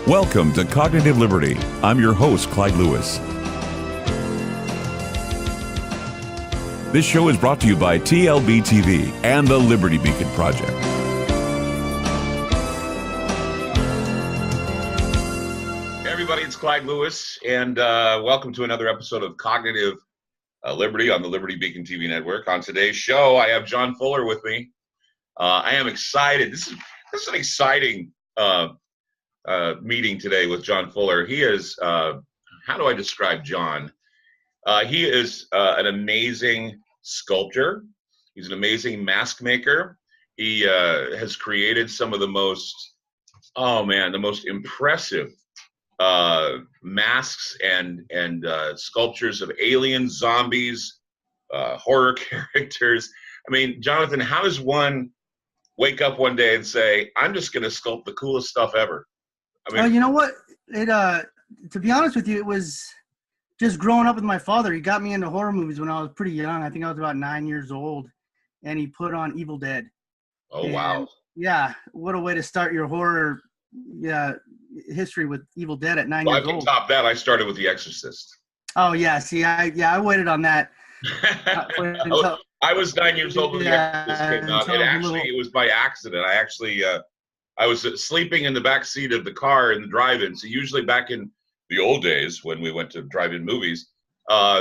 Welcome to Cognitive Liberty. I'm your host, Clyde Lewis. This show is brought to you by TLBTV and the Liberty Beacon Project. Hey everybody, it's Clyde Lewis, and welcome to another episode of Cognitive Liberty on the Liberty Beacon TV network. On today's show, I have John Fuller with me. I am excited. This is an exciting meeting today with John Fuller. He is, how do I describe John? He is an amazing sculptor. He's an amazing mask maker. He has created some of the most, the most impressive masks and sculptures of aliens, zombies, horror characters. I mean, Jonathan, how does one wake up one day and say, I'm just going to sculpt the coolest stuff ever? I mean, you know what? To be honest with you, it was just growing up with my father. He got me into horror movies when I was pretty young. I think I was about 9 years old, and he put on Evil Dead. Oh, wow. Yeah, what a way to start your horror history with Evil Dead at 9 years old. I can top that. I started with The Exorcist. Oh, yeah. See, I waited on that. I was 9 years old when The Exorcist came out. It was by accident. I was sleeping in the back seat of the car in the drive-in. So usually back in the old days when we went to drive-in movies,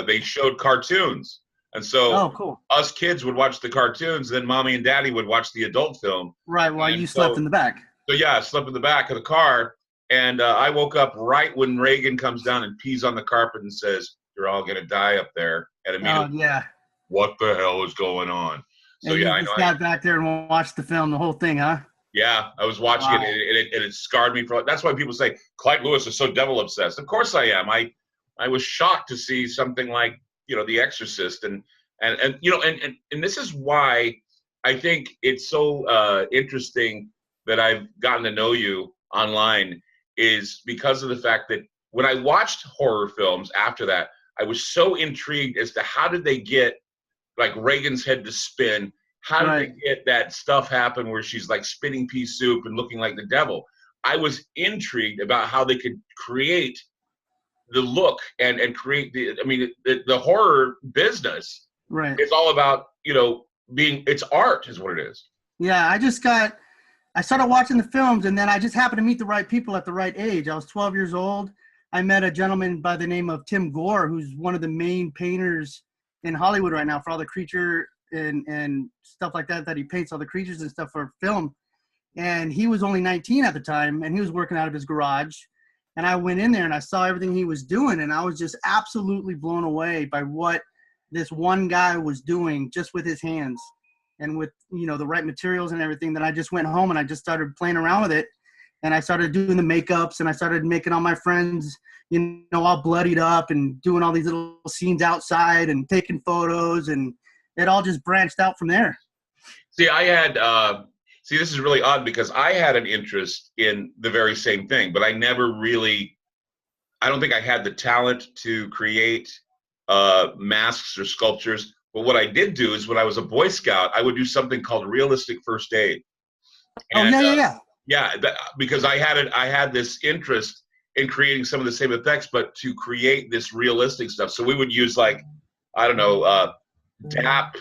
they showed cartoons. And so cool. Us kids would watch the cartoons, then mommy and daddy would watch the adult film. Right, while you slept in the back. So yeah, I slept in the back of the car, and I woke up right when Reagan comes down and pees on the carpet and says, "You're all going to die up there." And immediately, what the hell is going on? So and you sat back there and watched the film, the whole thing, huh? Yeah, I was watching it, and it scarred me for. That's why people say Clyde Lewis is so devil obsessed. Of course I am. I was shocked to see something like The Exorcist, and this is why I think it's so interesting that I've gotten to know you online, is because of the fact that when I watched horror films after that, I was so intrigued as to how did they get like Reagan's head to spin. How did they get that stuff happen where she's like spitting pea soup and looking like the devil? I was intrigued about how they could create the look and create the horror business. Right. It's all about, it's art is what it is. Yeah, I started watching the films, and then I just happened to meet the right people at the right age. I was 12 years old. I met a gentleman by the name of Tim Gore, who's one of the main painters in Hollywood right now for all the creature and stuff like that he paints all the creatures and stuff for film. And he was only 19 at the time, and he was working out of his garage. And I went in there and I saw everything he was doing, and I was just absolutely blown away by what this one guy was doing just with his hands and with, the right materials and everything. Then I just went home and I just started playing around with it. And I started doing the makeups, and I started making all my friends, all bloodied up and doing all these little scenes outside and taking photos, and it all just branched out from there. See, this is really odd because I had an interest in the very same thing, but I don't think I had the talent to create masks or sculptures. But what I did do is when I was a Boy Scout, I would do something called realistic first aid. And, because I had this interest in creating some of the same effects, but to create this realistic stuff. So we would use DAP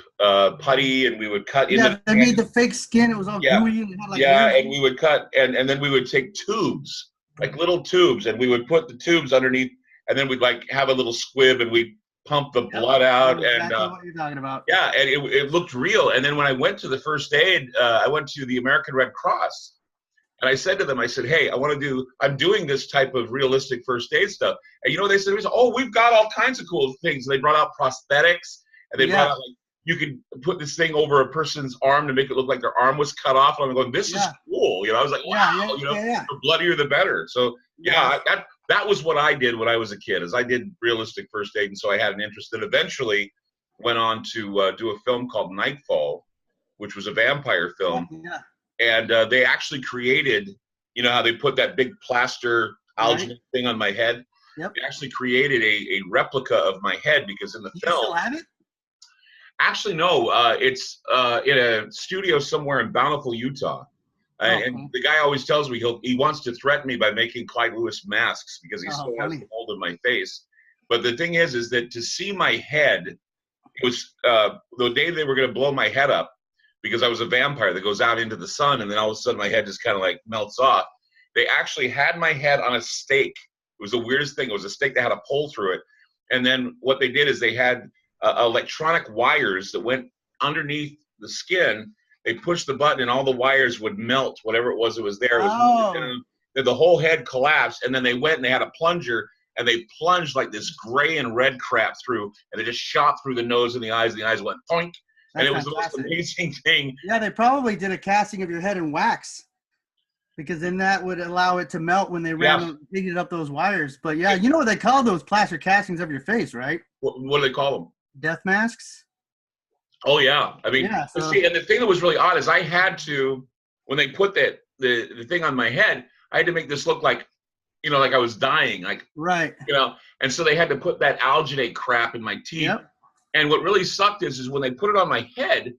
putty, and we would cut in. They made the fake skin. It was all gooey. And we would cut, and then we would take tubes, like little tubes, and we would put the tubes underneath, and then we'd have a little squib, and we'd pump the blood out. Exactly what you're talking about. Yeah, and it looked real. And then when I went to the first aid, I went to the American Red Cross, and I said to them, hey, I'm doing this type of realistic first aid stuff. And they said, we've got all kinds of cool things. And they brought out prosthetics. And they brought out, you could put this thing over a person's arm to make it look like their arm was cut off. And I'm going, this is cool. I was like, wow, the bloodier the better. So, that was what I did when I was a kid, is I did realistic first aid. And so I had an interest that eventually went on to do a film called Nightfall, which was a vampire film. Yeah. And they actually created, how they put that big plaster algae thing on my head? Yep. They actually created a replica of my head because in the film. You still have it? Actually, no. It's in a studio somewhere in Bountiful, Utah. And the guy always tells me he wants to threaten me by making Clyde Lewis masks because he still has the mold of my face. But the thing is that to see my head, it was the day they were going to blow my head up because I was a vampire that goes out into the sun, and then all of a sudden my head just kind of like melts off. They actually had my head on a stake. It was the weirdest thing. It was a stake that had a pole through it. And then what they did is they had electronic wires that went underneath the skin. They pushed the button and all the wires would melt, whatever it was that was there. It was then the whole head collapsed, and then they went and they had a plunger, and they plunged like this gray and red crap through, and they just shot through the nose and the eyes went poink. And it was the most amazing thing. Yeah, they probably did a casting of your head in wax, because then that would allow it to melt when they heated up those wires. But yeah, you know what they call those plaster castings of your face, right? What do they call them? Death masks. Oh yeah, I mean, see, and the thing that was really odd is I had to, when they put the thing on my head, I had to make this look like, you know, like I was dying, like you know, and so they had to put that alginate crap in my teeth. Yep. And what really sucked is when they put it on my head,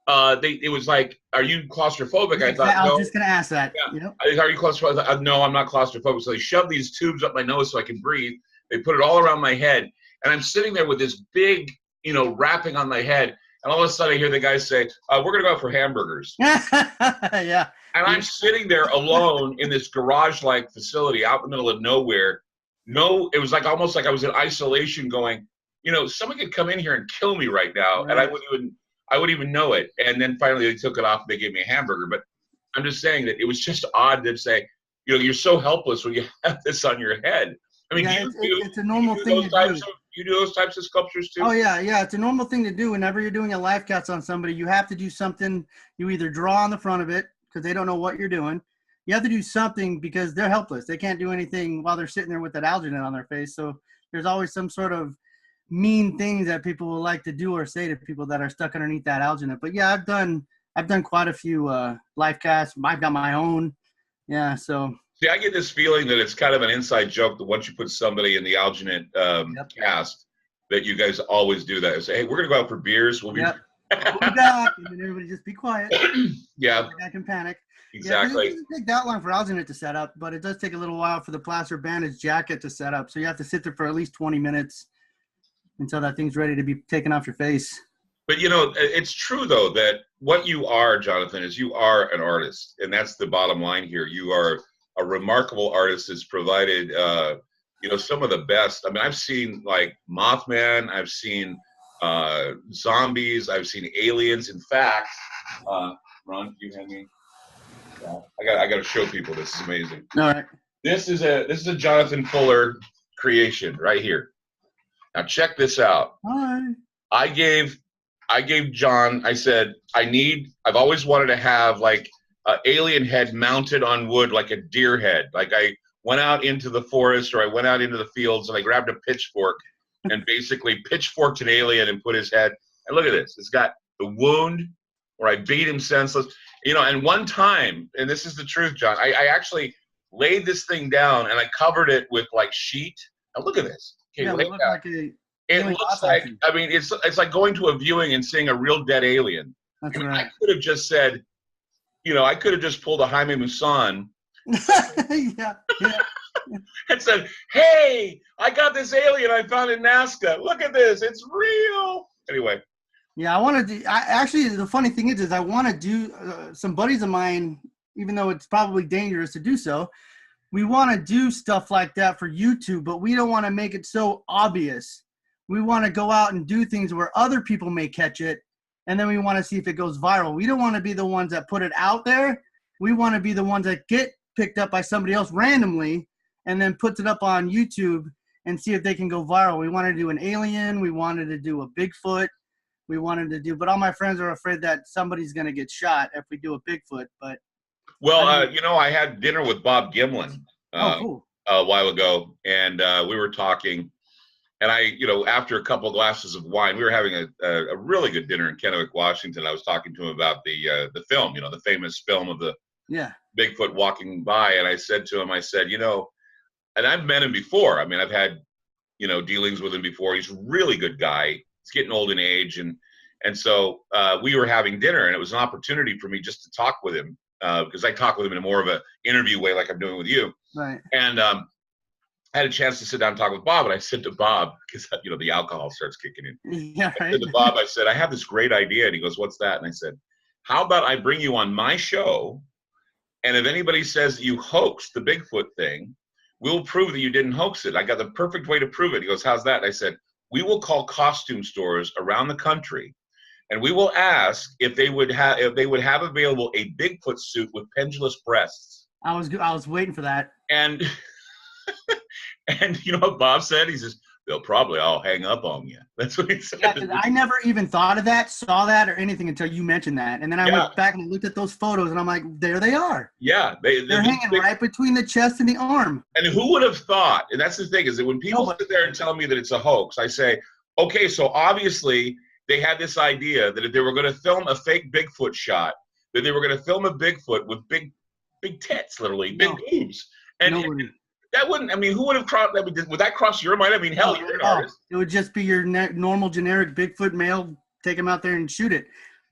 it was like, "Are you claustrophobic?" I thought. I was just gonna ask that. Yeah. Yep. Are you claustrophobic? I thought, no, I'm not claustrophobic. So they shoved these tubes up my nose so I can breathe. They put it all around my head, and I'm sitting there with this big, you know, wrapping on my head. And all of a sudden, I hear the guy say, "We're going to go out for hamburgers." Yeah. And I'm sitting there alone in this garage-like facility out in the middle of nowhere. It was like almost like I was in isolation going, you know, someone could come in here and kill me right now, and I wouldn't even know it. And then finally they took it off and they gave me a hamburger. But I'm just saying that it was just odd to say, you know, you're so helpless when you have this on your head. I mean, it's a normal thing to do. You do those types of sculptures too? Oh yeah, it's a normal thing to do. Whenever you're doing a life cast on somebody, you have to do something. You either draw on the front of it because they don't know what you're doing. You have to do something because they're helpless. They can't do anything while they're sitting there with that alginate on their face. So there's always some sort of mean things that people will like to do or say to people that are stuck underneath that alginate. But yeah, I've done quite a few life casts. I've got my own. Yeah, so. See, I get this feeling that it's kind of an inside joke that once you put somebody in the alginate cast, that you guys always do that. Say, hey, we're going to go out for beers. We'll be back. And then everybody just be quiet. Yeah. I can panic. Exactly. Yeah, it doesn't take that long for alginate to set up, but it does take a little while for the plaster bandage jacket to set up. So you have to sit there for at least 20 minutes until that thing's ready to be taken off your face. But, you know, it's true, though, that what you are, Jonathan, is you are an artist. And that's the bottom line here. You are a remarkable artist that's provided, you know, some of the best. I mean, I've seen, like, Mothman. I've seen zombies. I've seen aliens. In fact, Ron, you hand me? Yeah. I got to show people. This is amazing. All right. This is a Jonathan Fuller creation right here. Now check this out. Hi. I gave John, I said, I've always wanted to have like an alien head mounted on wood like a deer head. Like I went out into the forest or I went out into the fields and I grabbed a pitchfork and basically pitchforked an alien and put his head. And look at this. It's got the wound where I beat him senseless. You know, and one time, and this is the truth, John, I actually laid this thing down and I covered it with like sheet. Now look at this. Okay, yeah, it looks like, I mean, it's like going to a viewing and seeing a real dead alien. That's I mean, right. I could have just said, you know, I could have just pulled a Jaime Maussan yeah. and said, hey, I got this alien I found in Nazca. Look at this. It's real. Anyway. Yeah, I want to do, actually, the funny thing is I want to do, some buddies of mine, even though it's probably dangerous to do so, we want to do stuff like that for YouTube, but we don't want to make it so obvious. We want to go out and do things where other people may catch it, and then we want to see if it goes viral. We don't want to be the ones that put it out there. We want to be the ones that get picked up by somebody else randomly and then puts it up on YouTube and see if they can go viral. We wanted to do an alien. We wanted to do a Bigfoot. We wanted to do, but all my friends are afraid that somebody's going to get shot if we do a Bigfoot. But well, you know, I had dinner with Bob Gimlin cool. a while ago, and we were talking, and you know, after a couple of glasses of wine, we were having a really good dinner in Kennewick, Washington. I was talking to him about the film, you know, the famous film of the Bigfoot walking by, and I said to him, I said, you know, and I've met him before. I mean, I've had, you know, dealings with him before. He's a really good guy. He's getting old in age, and so we were having dinner, and it was an opportunity for me just to talk with him. because I talk with him in a more of an interview way, like I'm doing with you. Right. And I had a chance to sit down and talk with Bob, and I said to Bob, because the alcohol starts kicking in. Yeah, I right. said to Bob, I said, I have this great idea. And he goes, what's that? And I said, how about I bring you on my show, and if anybody says that you hoaxed the Bigfoot thing, we'll prove that you didn't hoax it. I got the perfect way to prove it. He goes, how's that? And I said, we will call costume stores around the country, and we will ask if they would have available a Bigfoot suit with pendulous breasts. I was waiting for that. And and you know what Bob said? He says, they'll probably all hang up on you. That's what he said. Yeah, 'cause I never even thought of that, saw that, or anything until you mentioned that. And then I went back and looked at those photos, and I'm like, there they are. Yeah. They're hanging right between the chest and the arm. And who would have thought, and that's the thing, is that when people sit there and tell me that it's a hoax, I say, okay, so obviously they had this idea that if they were going to film a fake Bigfoot shot, that they were going to film a Bigfoot with big tits, literally, big boobs. And that wouldn't, I mean, who would have crossed, would that cross your mind? I mean, hell, you're an artist. It would just be your normal generic Bigfoot male, take him out there and shoot it.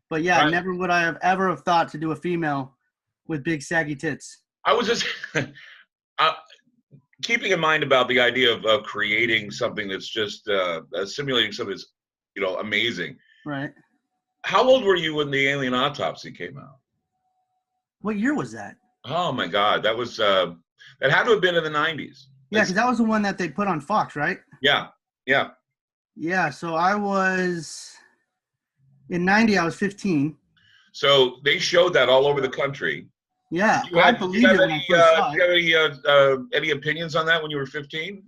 But yeah, right. Never would I have ever have thought to do a female with big saggy tits. I was just keeping in mind about the idea of creating something that's just simulating something that's, amazing. Right. How old were you when the Alien Autopsy came out? What year was that? Oh my God, that was that had to have been in the 90s. Yeah, because that was the one that they put on Fox, right? Yeah. Yeah, so I was in 90. I was 15. So they showed that all over the country. Yeah, I believe it when I first saw it. Do you have any opinions on that when you were 15?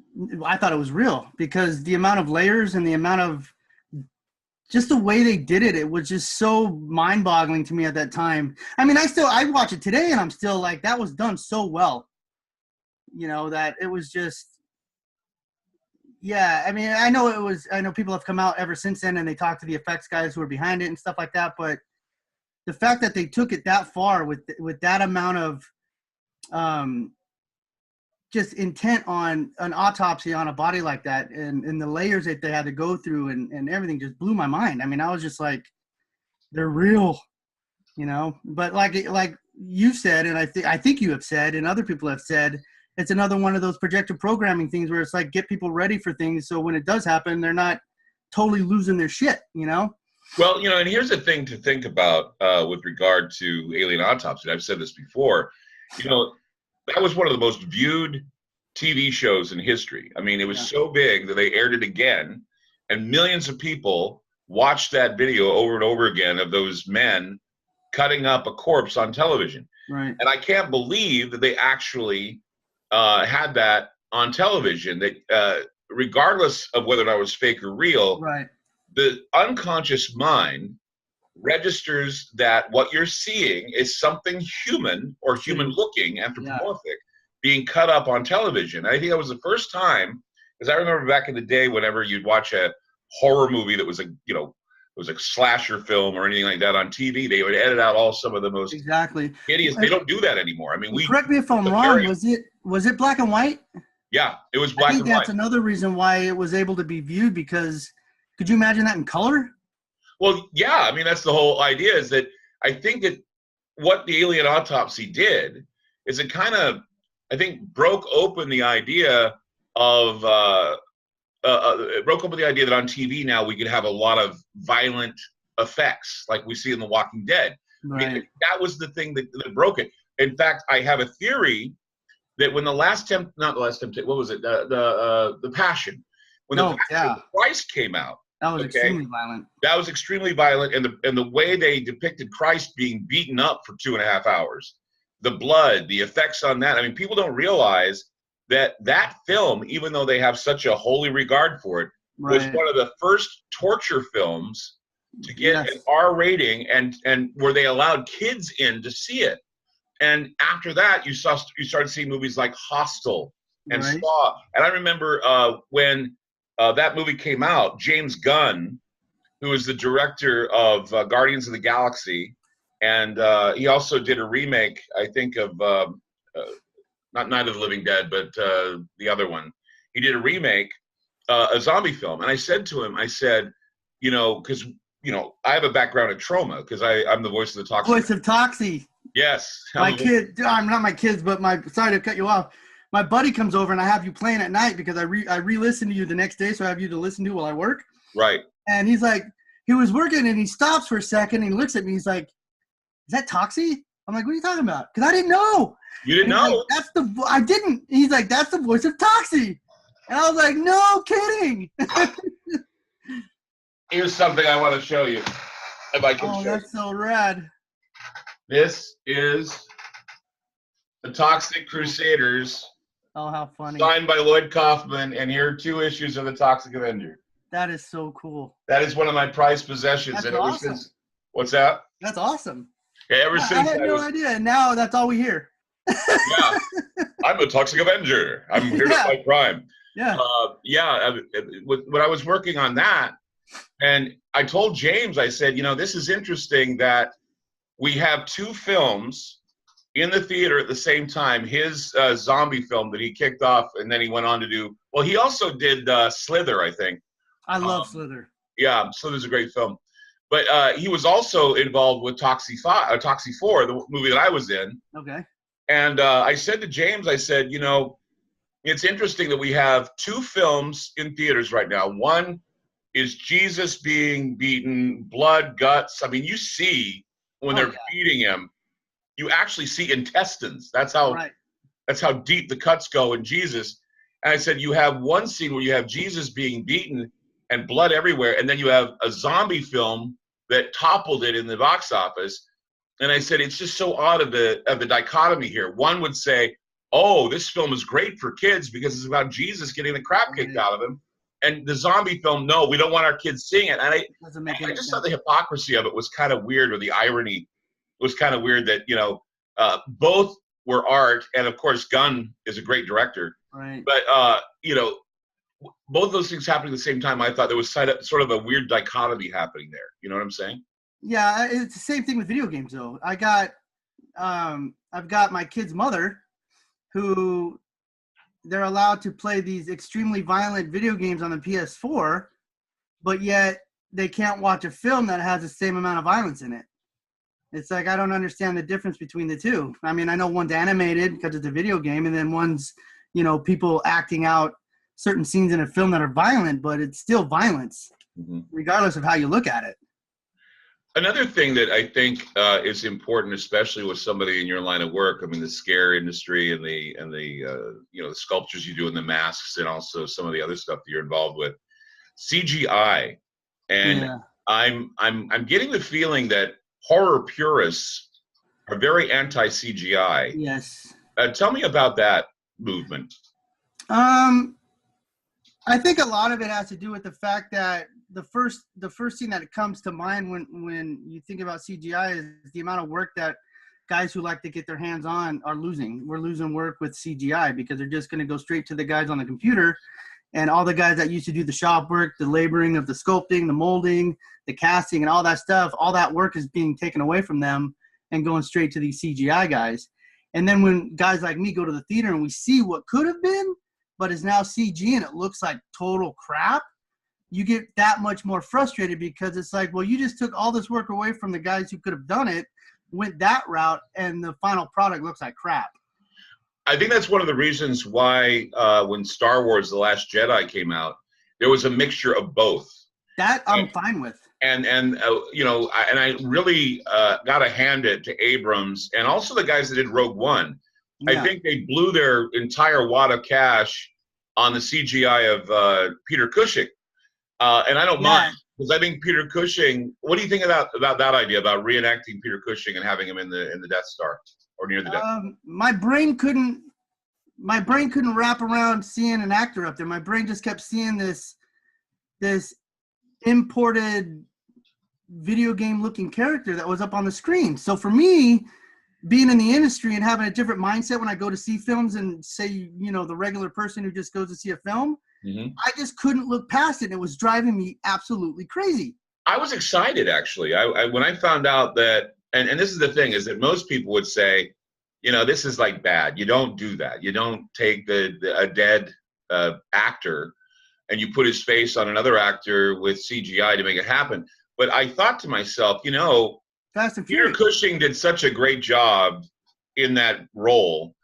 I thought it was real because the amount of layers and the amount of just the way they did it, it was just so mind-boggling to me at that time. I mean, I watch it today and I'm still like, that was done so well. That it was just, yeah. I mean, I know people have come out ever since then and they talk to the effects guys who are behind it and stuff like that. But the fact that they took it that far with that amount of just intent on an autopsy on a body like that and the layers that they had to go through and everything just blew my mind. I mean, I was just like, they're real, but like you said, and I think you have said, and other people have said, it's another one of those projected programming things where it's like, get people ready for things. So when it does happen, they're not totally losing their shit, Well, and here's the thing to think about with regard to Alien Autopsy. I've said this before, that was one of the most viewed TV shows in history. I mean, it was so big that they aired it again, and millions of people watched that video over and over again of those men cutting up a corpse on television. Right. And I can't believe that they actually had that on television, that regardless of whether or not it was fake or real, right, the unconscious mind registers that what you're seeing is something human or human looking, anthropomorphic, being cut up on television. And I think that was the first time, because I remember back in the day, whenever you'd watch a horror movie that was it was a slasher film or anything like that on TV, they would edit out some of the most hideous. They don't do that anymore. I mean, correct me if I'm wrong. Was it black and white? Yeah, it was black and white. I think that's another reason why it was able to be viewed, because could you imagine that in color? Well, yeah. I mean, that's the whole idea, is that I think that what the Alien Autopsy did is it kind of, I think, broke open the idea of it broke open the idea that on TV now we could have a lot of violent effects like we see in The Walking Dead. Right. I mean, that was the thing that broke it. In fact, I have a theory that when the Passion, when the Passion of Christ came out, that was extremely violent. That was extremely violent, and the way they depicted Christ being beaten up for 2.5 hours, the blood, the effects on that. I mean, people don't realize that film, even though they have such a holy regard for it, was one of the first torture films to get an R rating, and where they allowed kids in to see it. And after that, you started seeing movies like Hostel and Saw. And I remember when that movie came out, James Gunn, who is the director of Guardians of the Galaxy, and he also did a remake, I think, of not Night of the Living Dead, but the other one. He did a remake, a zombie film. And I said to him, because I have a background in trauma, because I'm the voice of the Toxie. Voice of Toxie. Yes. My kid, I'm not my kids, but sorry to cut you off. My buddy comes over and I have you playing at night because I re-listen to you the next day, so I have you to listen to while I work. Right. And he's like, he was working and he stops for a second and he looks at me. He's like, "Is that Toxie?" I'm like, "What are you talking about?" Because I didn't know. You didn't And he's know? like, I didn't. He's like, "That's the voice of Toxie." And I was like, "No kidding." Here's something I want to show you. If I can Oh, show you. that's so rad. This is the Toxic Crusaders, Oh, how funny. signed by Lloyd Kaufman, and here are 2 issues of the Toxic Avenger. That is so cool. That is one of my prized possessions. That's and ever awesome. since, what's that? That's awesome. Yeah, ever I since had no idea. And now that's all we hear. yeah, I'm the Toxic Avenger. I'm here to fight crime. Yeah. When I was working on that, and I told James, I said, this is interesting that we have 2 films in the theater at the same time. His zombie film that he kicked off, and then he went on to do. Well, he also did Slither, I think. I love Slither. Yeah, Slither's a great film. But he was also involved with Toxie 4, the movie that I was in. Okay. And I said to James, I said, it's interesting that we have 2 films in theaters right now. One is Jesus being beaten, blood, guts. I mean, you see when they're feeding him, you actually see intestines. That's how deep the cuts go in Jesus. And I said, you have one scene where you have Jesus being beaten and blood everywhere, and then you have a zombie film that toppled it in the box office. And I said, it's just so odd of the dichotomy here. One would say, oh, this film is great for kids because it's about Jesus getting the crap kicked out of him. And the zombie film, no, we don't want our kids seeing it. And I just thought the hypocrisy of it was kind of weird, or the irony was kind of weird that, both were art. And of course, Gunn is a great director. Right. But, both of those things happening at the same time, I thought there was sort of a weird dichotomy happening there. You know what I'm saying? Yeah, it's the same thing with video games, though. I've got my kid's mother, who they're allowed to play these extremely violent video games on the PS4, but yet they can't watch a film that has the same amount of violence in it. It's like, I don't understand the difference between the two. I mean, I know one's animated because it's a video game, and then one's, people acting out certain scenes in a film that are violent, but it's still violence, regardless of how you look at it. Another thing that I think is important, especially with somebody in your line of work, I mean, the scare industry and the the sculptures you do and the masks, and also some of the other stuff that you're involved with, CGI. And I'm getting the feeling that horror purists are very anti-CGI. Yes. Tell me about that movement. I think a lot of it has to do with the fact that the first thing that comes to mind when you think about CGI is the amount of work that guys who like to get their hands on are losing. We're losing work with CGI because they're just going to go straight to the guys on the computer, and all the guys that used to do the shop work, the laboring of the sculpting, the molding, the casting, and all that stuff, all that work is being taken away from them and going straight to these CGI guys. And then when guys like me go to the theater and we see what could have been, but is now CG and it looks like total crap, you get that much more frustrated because it's like, well, you just took all this work away from the guys who could have done it, went that route, and the final product looks like crap. I think that's one of the reasons why when Star Wars The Last Jedi came out, there was a mixture of both. That I'm fine with. And I really got to hand it to Abrams and also the guys that did Rogue One. Yeah. I think they blew their entire wad of cash on the CGI of Peter Cushing. And I don't mind, because I think Peter Cushing, what do you think about that idea, about reenacting Peter Cushing and having him in the Death Star or near the Death Star? My brain couldn't wrap around seeing an actor up there. My brain just kept seeing this imported video game looking character that was up on the screen. So for me, being in the industry and having a different mindset when I go to see films and say, the regular person who just goes to see a film, I just couldn't look past it. And it was driving me absolutely crazy. I was excited, actually. When I found out that, and this is the thing, is that most people would say, this is like bad. You don't do that. You don't take a dead actor and you put his face on another actor with CGI to make it happen. But I thought to myself, Fast and Peter Furious. Cushing did such a great job in that role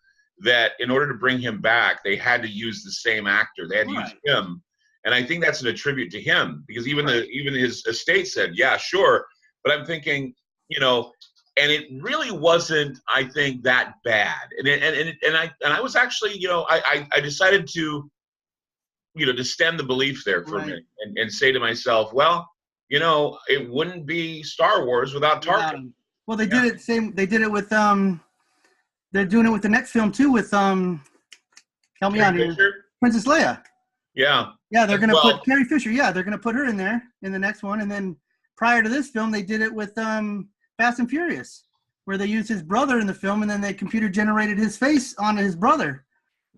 that in order to bring him back, they had to use the same actor. They had to use him, and I think that's an attribute to him because even his estate said, "Yeah, sure," but I'm thinking, and it really wasn't, I think, that bad. And I was actually, I decided to, to stem the belief there for a minute and say to myself, well, it wouldn't be Star Wars without Tarkin. Well, they did it same. They did it with They're doing it with the next film too. With help me out here, Princess Leia. Yeah. Yeah, they're gonna put Carrie Fisher. Yeah, they're gonna put her in there in the next one. And then prior to this film, they did it with Fast and Furious, where they used his brother in the film, and then they computer generated his face onto his brother,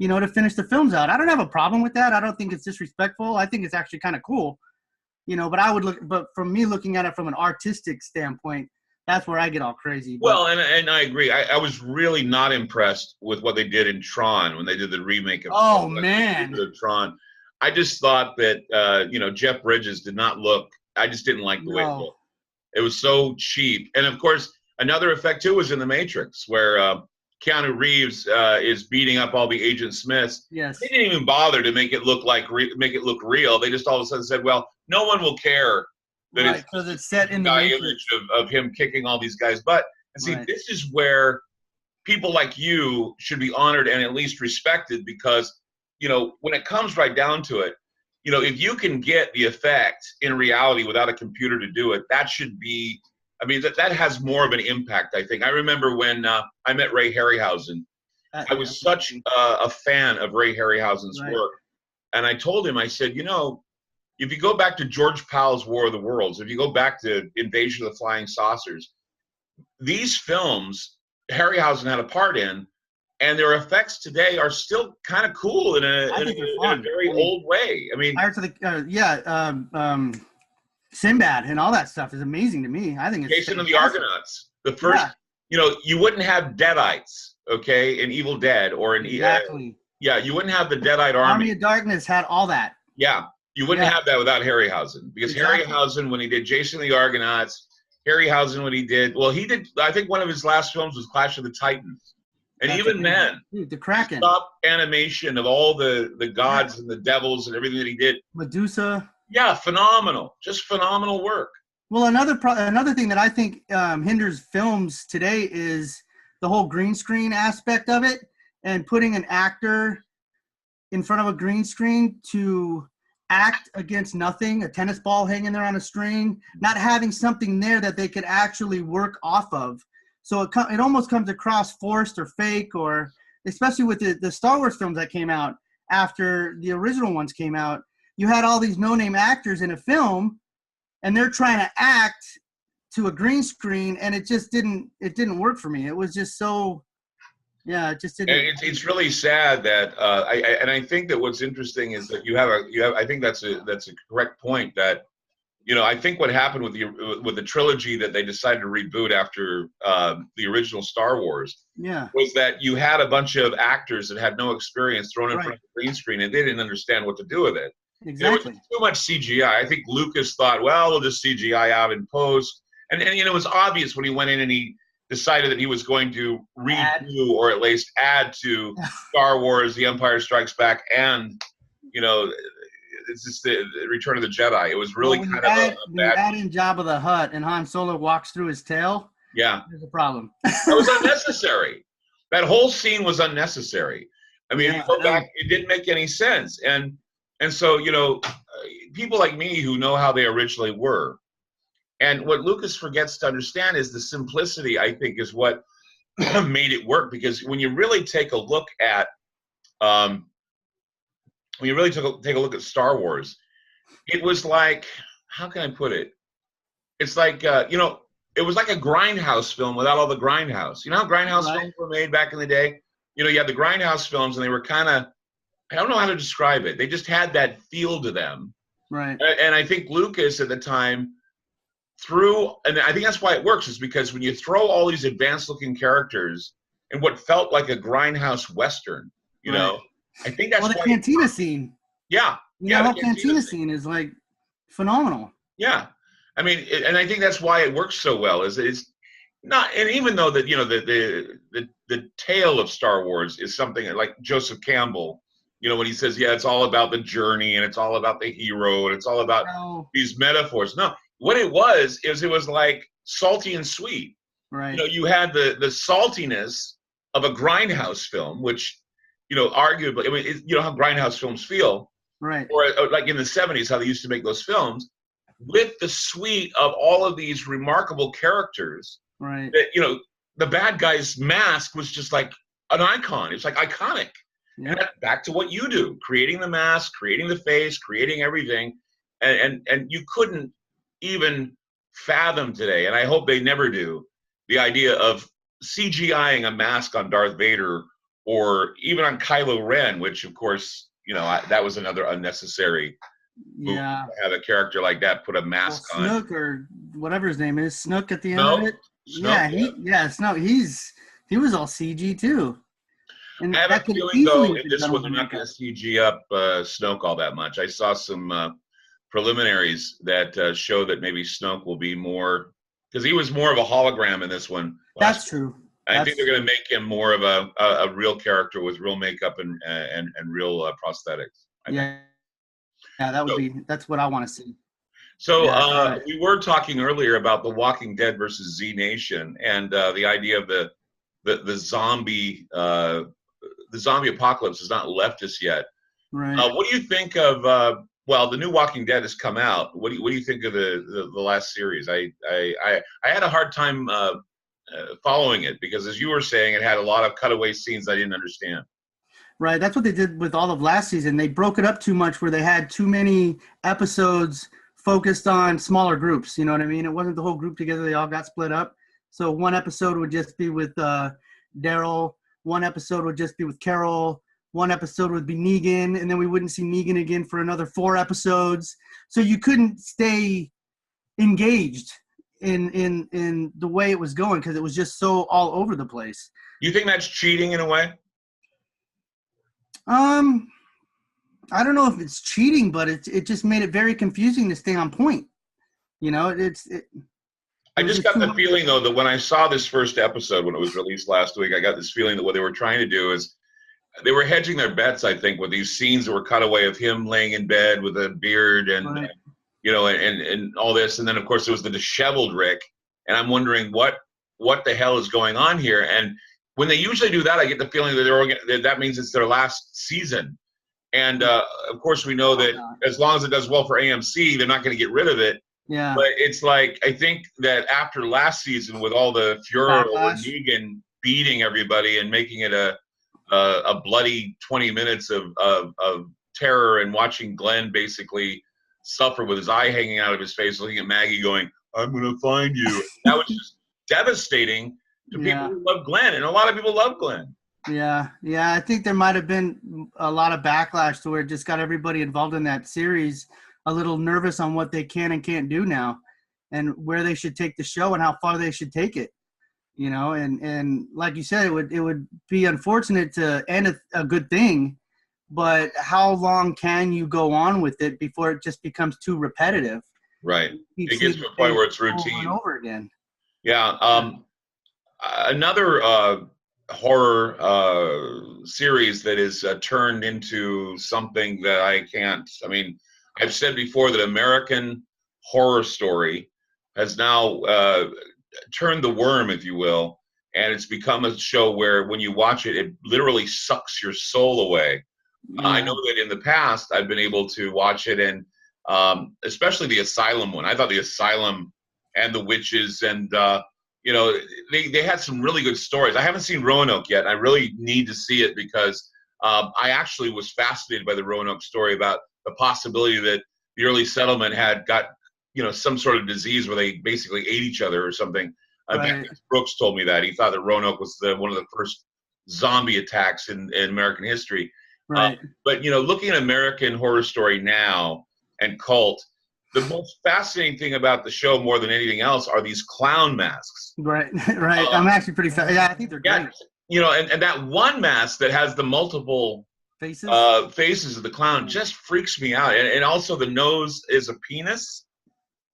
to finish the films out. I don't have a problem with that. I don't think it's disrespectful. I think it's actually kind of cool, but from me looking at it from an artistic standpoint, that's where I get all crazy. Well, and I agree. I was really not impressed with what they did in Tron when they did the remake of Tron. I just thought that, Jeff Bridges did not look, I just didn't like the way it looked. It was so cheap. And of course, another effect too was in The Matrix, where Keanu Reeves is beating up all the Agent Smiths. Yes. They didn't even bother to make it look real. They just all of a sudden said, well, no one will care that it's set in the image of him kicking all these guys' butt. And see, this is where people like you should be honored and at least respected because, when it comes right down to it, if you can get the effect in reality without a computer to do it, that should be, that has more of an impact, I think. I remember when I met Ray Harryhausen. I was such a fan of Ray Harryhausen's work. And I told him, I said, if you go back to George Powell's War of the Worlds, if you go back to Invasion of the Flying Saucers, these films Harryhausen had a part in, and their effects today are still kind of cool in a very old way. Prior to the Sinbad and all that stuff is amazing to me. I think it's Jason and the Argonauts. The first, you wouldn't have Deadites, in Evil Dead or in you wouldn't have the Deadite army. Army of Darkness had all that. Yeah. You wouldn't have that without Harryhausen, because Harryhausen, when he did Jason and the Argonauts, Harryhausen, when he did, I think one of his last films was Clash of the Titans. And even then, the Kraken. Stop animation of all the gods and the devils and everything that he did. Medusa. Yeah, phenomenal. Just phenomenal work. Well, another thing that I think hinders films today is the whole green screen aspect of it, and putting an actor in front of a green screen to act against nothing, a tennis ball hanging there on a string, not having something there that they could actually work off of. So it almost comes across forced or fake, or especially with the Star Wars films that came out after the original ones came out. You had all these no-name actors in a film, and they're trying to act to a green screen, and it didn't work for me. It was just so, it just didn't. And it's really sad that I think that what's interesting is that you have I think that's a correct point that. I think what happened with the trilogy that they decided to reboot after the original Star Wars was that you had a bunch of actors that had no experience thrown in front of the green screen, and they didn't understand what to do with it. Exactly. It was too much CGI. I think Lucas thought, well, we'll just CGI out in post. And it was obvious when he went in and he decided that he was going to redo or at least add to Star Wars, The Empire Strikes Back, and, it's just the Return of the Jedi. It was really kind of a bad. When you add in Jabba the Hutt and Han Solo walks through his tail, there's a problem. That was unnecessary. That whole scene was unnecessary. If you go back, it didn't make any sense. And so, people like me who know how they originally were, and what Lucas forgets to understand is the simplicity, I think, is what made it work. Because when you really take a look at Star Wars, it was like, how can I put it? It's like, it was like a Grindhouse film without all the Grindhouse. You know how Grindhouse films were made back in the day? You had the Grindhouse films, and they were kind of, I don't know how to describe it. They just had that feel to them. Right. And I think Lucas at the time and I think that's why it works, is because when you throw all these advanced looking characters in what felt like a Grindhouse Western, I think that's the cantina scene. Yeah. The whole cantina scene is like phenomenal. Yeah. And I think that's why it works so well, is Not, and even though that, the tale of Star Wars is something like Joseph Campbell, when he says, yeah, it's all about the journey and it's all about the hero and it's all about No. these metaphors. No, what it was like salty and sweet. Right. You had the saltiness of a grindhouse film, which, arguably, I mean, how grindhouse films feel, Right. or like in the 70s, how they used to make those films, with the sweet of all of these remarkable characters. Right. That, the bad guy's mask was just like an icon. It's like iconic. Yep. And back to what you do, creating the mask, creating the face, creating everything. And you couldn't even fathom today, and I hope they never do, the idea of CGIing a mask on Darth Vader or even on Kylo Ren, which, of course, that was another unnecessary move Yeah. to have a character like that put a mask on. Snook, or whatever his name is, Snook at the end Snoke? of it. Snoke, Snook. He was all CG too. And I have that a could feeling, easily though, have in been this done one, with they're a not going makeup. to CG up Snoke all that much. I saw some preliminaries that show that maybe Snoke will be more, because he was more of a hologram in this one. That's true. I think they're going to make him more of a real character with real makeup and real prosthetics. I think. Yeah, that's what I want to see. So Yeah, we were talking earlier about The Walking Dead versus Z Nation, and the idea of the zombie apocalypse has not left us yet. right. What do you think of? Well, the new Walking Dead has come out. What do you think of the last series? I had a hard time following it because, as you were saying, it had a lot of cutaway scenes I didn't understand. Right. That's what they did with all of last season. They broke it up too much, where they had too many episodes focused on smaller groups. You know what I mean? It wasn't the whole group together. They all got split up. So one episode would just be with Daryl. One episode would just be with Carol. One episode would be Negan, and then we wouldn't see Negan again for another 4 episodes. So you couldn't stay engaged in the way it was going, because it was just so all over the place. You think that's cheating in a way? I don't know if it's cheating, but it just made it very confusing to stay on point. I just got the feeling, though, that when I saw this first episode, when it was released last week, I got this feeling that what they were trying to do is they were hedging their bets, I think, with these scenes that were cut away of him laying in bed with a beard and, Right. and all this. And then, of course, there was the disheveled Rick. And I'm wondering what the hell is going on here. And when they usually do that, I get the feeling that that means it's their last season. And, of course, we know that as long as it does well for AMC, they're not going to get rid of it. Yeah. But it's like, I think that after last season, with all the furor over Negan beating everybody and making it a bloody 20 minutes of terror, and watching Glenn basically suffer with his eye hanging out of his face, looking at Maggie going, "I'm going to find you." That was just devastating to people who love Glenn, and a lot of people love Glenn. Yeah. I think there might have been a lot of backlash to where it just got everybody involved in that series a little nervous on what they can and can't do now, and where they should take the show and how far they should take it. And like you said, it would be unfortunate to end a good thing, but how long can you go on with it before it just becomes too repetitive? Right. It gets to a point where it's routine. Over and over again. Yeah. Another horror series that is turned into something that I can't. I mean, I've said before that American Horror Story has now turned the worm, if you will, and it's become a show where when you watch it, it literally sucks your soul away. Yeah. I know that in the past I've been able to watch it, and especially the Asylum one. I thought the Asylum and the Witches, and they had some really good stories. I haven't seen Roanoke yet. And I really need to see it because I actually was fascinated by the Roanoke story about the possibility that the early settlement had got some sort of disease where they basically ate each other or something. Right. Brooks told me that he thought that Roanoke was one of the first zombie attacks in American history. Right. But looking at American Horror Story now and Cult, the most fascinating thing about the show, more than anything else, are these clown masks. Right. I'm actually pretty yeah, I think they're great. And that one mask that has the multiple faces of the clown just freaks me out. And also the nose is a penis.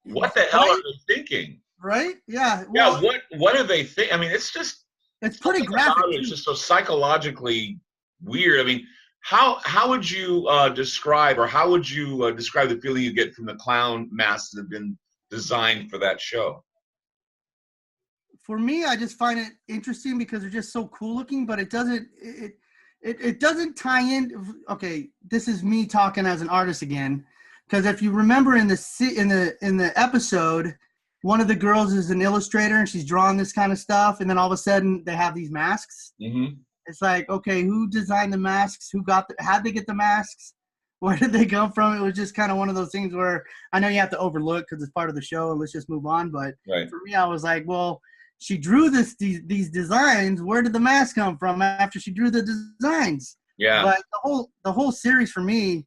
What the hell are they thinking? Right? Yeah. Yeah, Well, what do they think? I mean, it's pretty something graphic about it. It's too. just so psychologically weird. I mean, how would you describe, or how would you describe the feeling you get from the clown masks that have been designed for that show? For me, I just find it interesting because they're just so cool looking, but it doesn't tie in. Okay, this is me talking as an artist again, because if you remember in the episode, one of the girls is an illustrator and she's drawing this kind of stuff, and then all of a sudden they have these masks. Mm-hmm. It's like, okay, who designed the masks? How'd they get the masks? Where did they come from? It was just kind of one of those things where I know you have to overlook because it's part of the show and let's just move on. But Right. for me, I was like, well, she drew these designs. Where did the mask come from after she drew the designs? Yeah. But the whole series for me,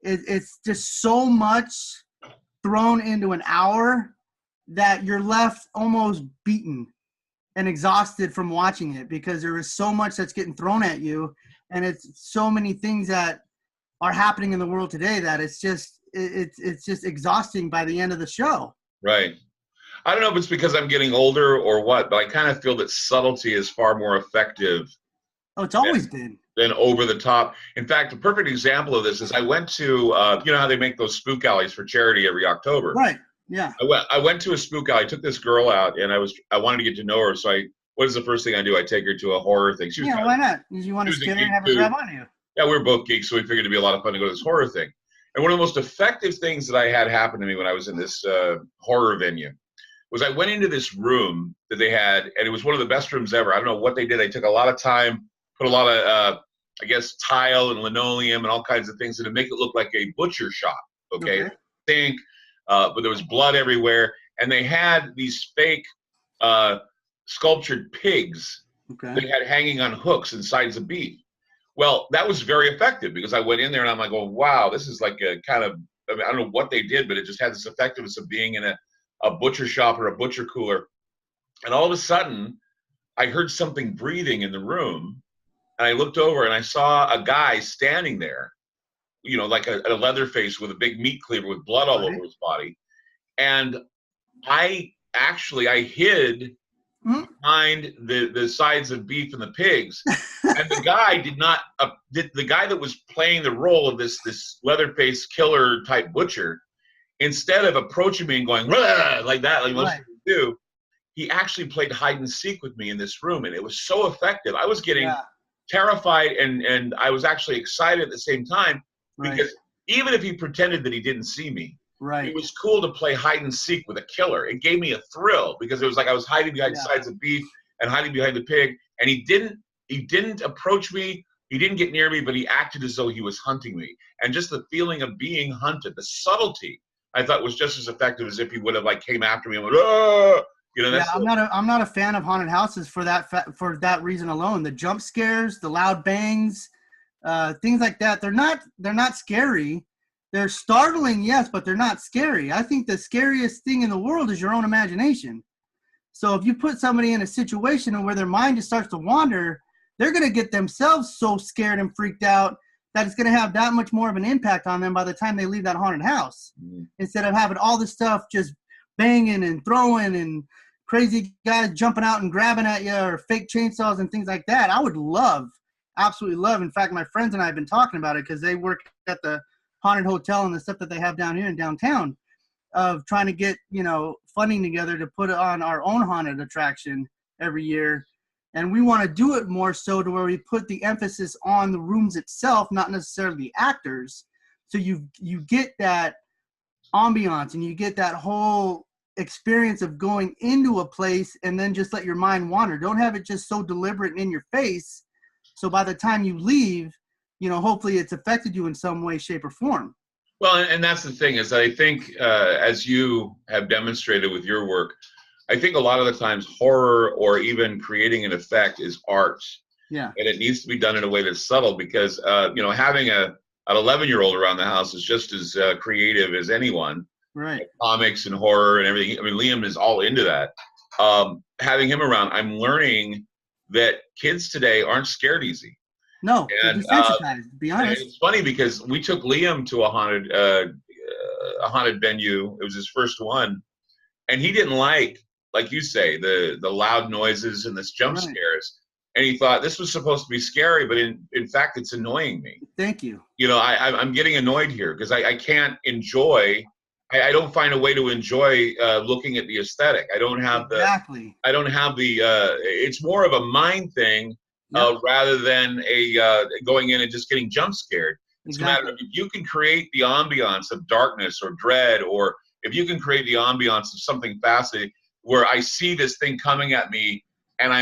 it's just so much thrown into an hour that you're left almost beaten and exhausted from watching it because there is so much that's getting thrown at you, and it's so many things that are happening in the world today that it's just exhausting by the end of the show. Right. I don't know if it's because I'm getting older or what, but I kind of feel that subtlety is far more effective Oh, it's always been. than over the top. In fact, a perfect example of this is I went to, you know how they make those spook alleys for charity every October? Right. Yeah. I went to a spook alley, took this girl out, and I wanted to get to know her. So what is the first thing I do? I take her to a horror thing. She was Why not? You want to she was a scare her and geek have her too. grab on you. Yeah, we were both geeks, so we figured it'd be a lot of fun to go to this horror thing. And one of the most effective things that I had happen to me when I was in this horror venue was I went into this room that they had, and it was one of the best rooms ever. I don't know what they did. They took a lot of time, put a lot of, I guess, tile and linoleum and all kinds of things to make it look like a butcher shop, okay? Think, but there was blood everywhere. And they had these fake sculptured pigs they had hanging on hooks and sides of beef. Well, that was very effective because I went in there and I'm like, oh, wow, this is like a kind of, I mean, I don't know what they did, but it just had this effectiveness of being in a butcher shop or a butcher cooler. And all of a sudden, I heard something breathing in the room. And I looked over and I saw a guy standing there, you know, like a leather face with a big meat cleaver with blood all over his body. And I hid behind the sides of beef and the pigs. And the guy did not, the guy that was playing the role of this Leatherface killer type butcher, instead of approaching me and going like that, like most people do, he actually played hide and seek with me in this room. And it was so effective. I was getting terrified and I was actually excited at the same time because even if he pretended that he didn't see me, it was cool to play hide and seek with a killer. It gave me a thrill because it was like I was hiding behind sides of beef and hiding behind the pig, and he didn't approach me, he didn't get near me, but he acted as though he was hunting me. And just the feeling of being hunted, the subtlety, I thought was just as effective as if he would have like came after me and went, oh, you know. That's I'm not a fan of haunted houses for that reason alone. The jump scares, the loud bangs, things like that. They're not scary. They're startling, yes, but they're not scary. I think the scariest thing in the world is your own imagination. So if you put somebody in a situation where their mind just starts to wander, they're going to get themselves so scared and freaked out that it's going to have that much more of an impact on them by the time they leave that haunted house. Instead of having all this stuff just banging and throwing and crazy guys jumping out and grabbing at you or fake chainsaws and things like that. I would absolutely love. In fact, my friends and I have been talking about it because they work at the haunted hotel and the stuff that they have down here in downtown, of trying to get, funding together to put on our own haunted attraction every year. And we want to do it more so to where we put the emphasis on the rooms itself, not necessarily the actors. So you get that ambiance and you get that whole experience of going into a place and then just let your mind wander. Don't have it just so deliberate and in your face. So by the time you leave, hopefully it's affected you in some way, shape, or form. Well, and that's the thing is I think as you have demonstrated with your work, I think a lot of the times horror or even creating an effect is art. Yeah. And it needs to be done in a way that's subtle because, having an 11-year-old around the house is just as creative as anyone. Right. Like comics and horror and everything. I mean, Liam is all into that. Having him around, I'm learning that kids today aren't scared easy. No, they're desensitized, to be honest. It's funny because we took Liam to a haunted venue. It was his first one, and he didn't like like you say, the loud noises and this jump Right. scares. And he thought this was supposed to be scary, but in fact, it's annoying me. Thank you. You know, I'm getting annoyed here because I can't enjoy. I don't find a way to enjoy looking at the aesthetic. I don't have Exactly. I don't have the. It's more of a mind thing rather than going in and just getting jump scared. It's a matter of if you can create the ambiance of darkness or dread, or if you can create the ambiance of something fascinating where I see this thing coming at me and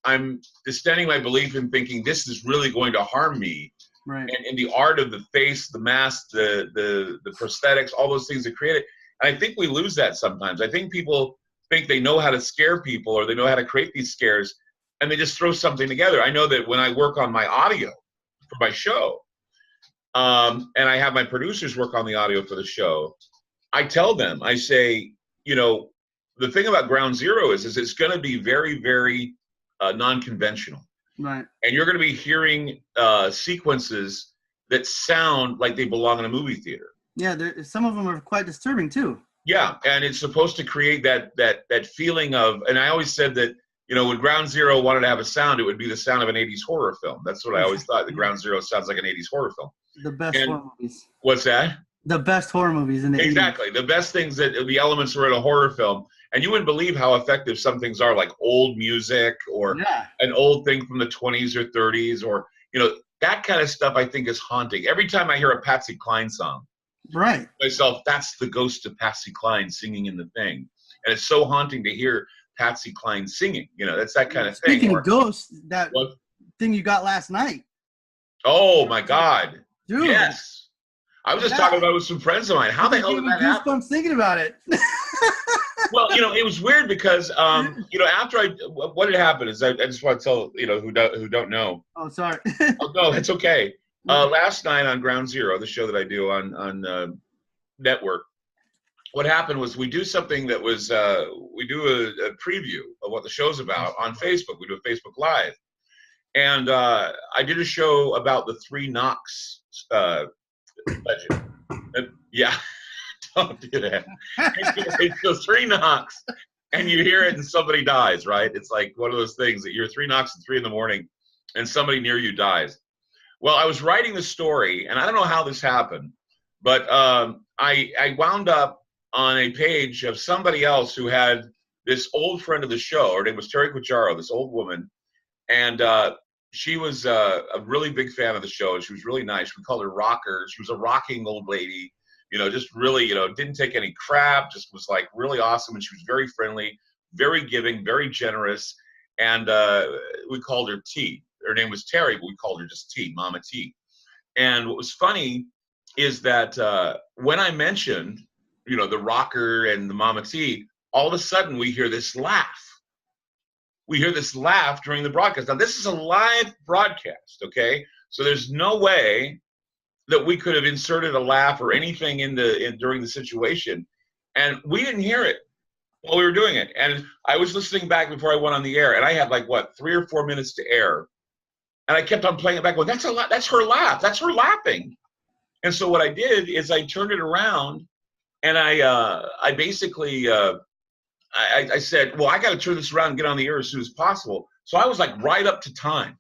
I'm extending my belief in thinking this is really going to harm me. Right. And the art of the face, the mask, the prosthetics, all those things that create it. And I think we lose that sometimes. I think people think they know how to scare people or they know how to create these scares, and they just throw something together. I know that when I work on my audio for my show, and I have my producers work on the audio for the show, I tell them, I say, you know, the thing about Ground Zero is it's going to be very, very non-conventional. Right. And you're going to be hearing sequences that sound like they belong in a movie theater. Yeah, some of them are quite disturbing too. Yeah, and it's supposed to create that feeling of, and I always said that, you know, when Ground Zero wanted to have a sound, it would be the sound of an 80s horror film. That's what I always thought. The Ground Zero sounds like an 80s horror film. The best horror movies. What's that? The best horror movies in the 80s. Exactly. The best things that the elements were in a horror film. And you wouldn't believe how effective some things are, like old music or an old thing from the 20s or 30s, or, you know, that kind of stuff I think is haunting. Every time I hear a Patsy Cline song, right, myself, that's the ghost of Patsy Cline singing in the thing. And it's so haunting to hear Patsy Cline singing. You know, that's that kind of thing. Speaking of ghosts, that thing you got last night. Oh, my God. Dude. Yes. I was just talking about it with some friends of mine. How the hell did that happen? I'm thinking about it. Well, you know, it was weird because, you know, after what had happened is I just want to tell, you know, who don't know. Oh, sorry. Oh, no, it's okay. Last night on Ground Zero, the show that I do on network, what happened was we do something that was, we do a preview of what the show's about on Facebook. We do a Facebook Live. And I did a show about the Three Knocks legend. Yeah. Don't do that. It's those 3 knocks, and you hear it, and somebody dies. Right? It's like one of those things that you're 3 knocks at 3 a.m, and somebody near you dies. Well, I was writing the story, and I don't know how this happened, but I wound up on a page of somebody else who had this old friend of the show. Her name was Terry Quacharo, this old woman, and she was a really big fan of the show, and she was really nice. We called her Rocker. She was a rocking old lady. You know, just really, you know, didn't take any crap, just was like really awesome. And she was very friendly, very giving, very generous. And we called her T. Her name was Terry, but we called her just T, Mama T. And what was funny is that when I mentioned, you know, the rocker and the Mama T, all of a sudden we hear this laugh. We hear this laugh during the broadcast. Now, this is a live broadcast, okay? So there's no way that we could have inserted a laugh or anything during the situation, and we didn't hear it while we were doing it. And I was listening back before I went on the air, and I had like 3 or 4 minutes to air, and I kept on playing it back. Going, that's her laugh. That's her laughing. And so what I did is I turned it around, and I basically I said, well, I got to turn this around and get on the air as soon as possible. So I was like right up to time.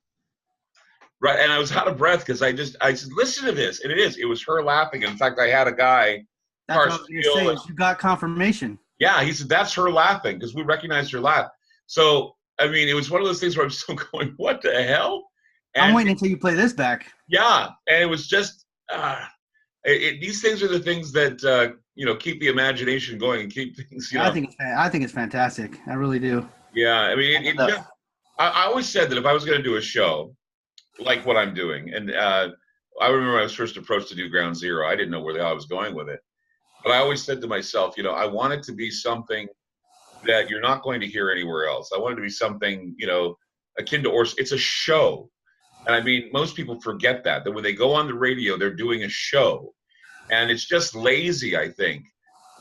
Right, and I was out of breath because I said, listen to this, and it was her laughing. In fact, I had a guy. That's what I was going to say. You got confirmation. Yeah, he said that's her laughing because we recognized her laugh. So I mean, it was one of those things where I'm still going, what the hell? And I'm waiting until you play this back. Yeah, and it was just these things are the things that you know, keep the imagination going and keep things. You know, I think it's fantastic. I really do. Yeah, I mean, I always said that if I was going to do a show like what I'm doing. And I remember when I was first approached to do Ground Zero, I didn't know where the hell I was going with it. But I always said to myself, you know, I want it to be something that you're not going to hear anywhere else. I want it to be something, you know, akin to, it's a show. And I mean, most people forget that when they go on the radio, they're doing a show. And it's just lazy, I think,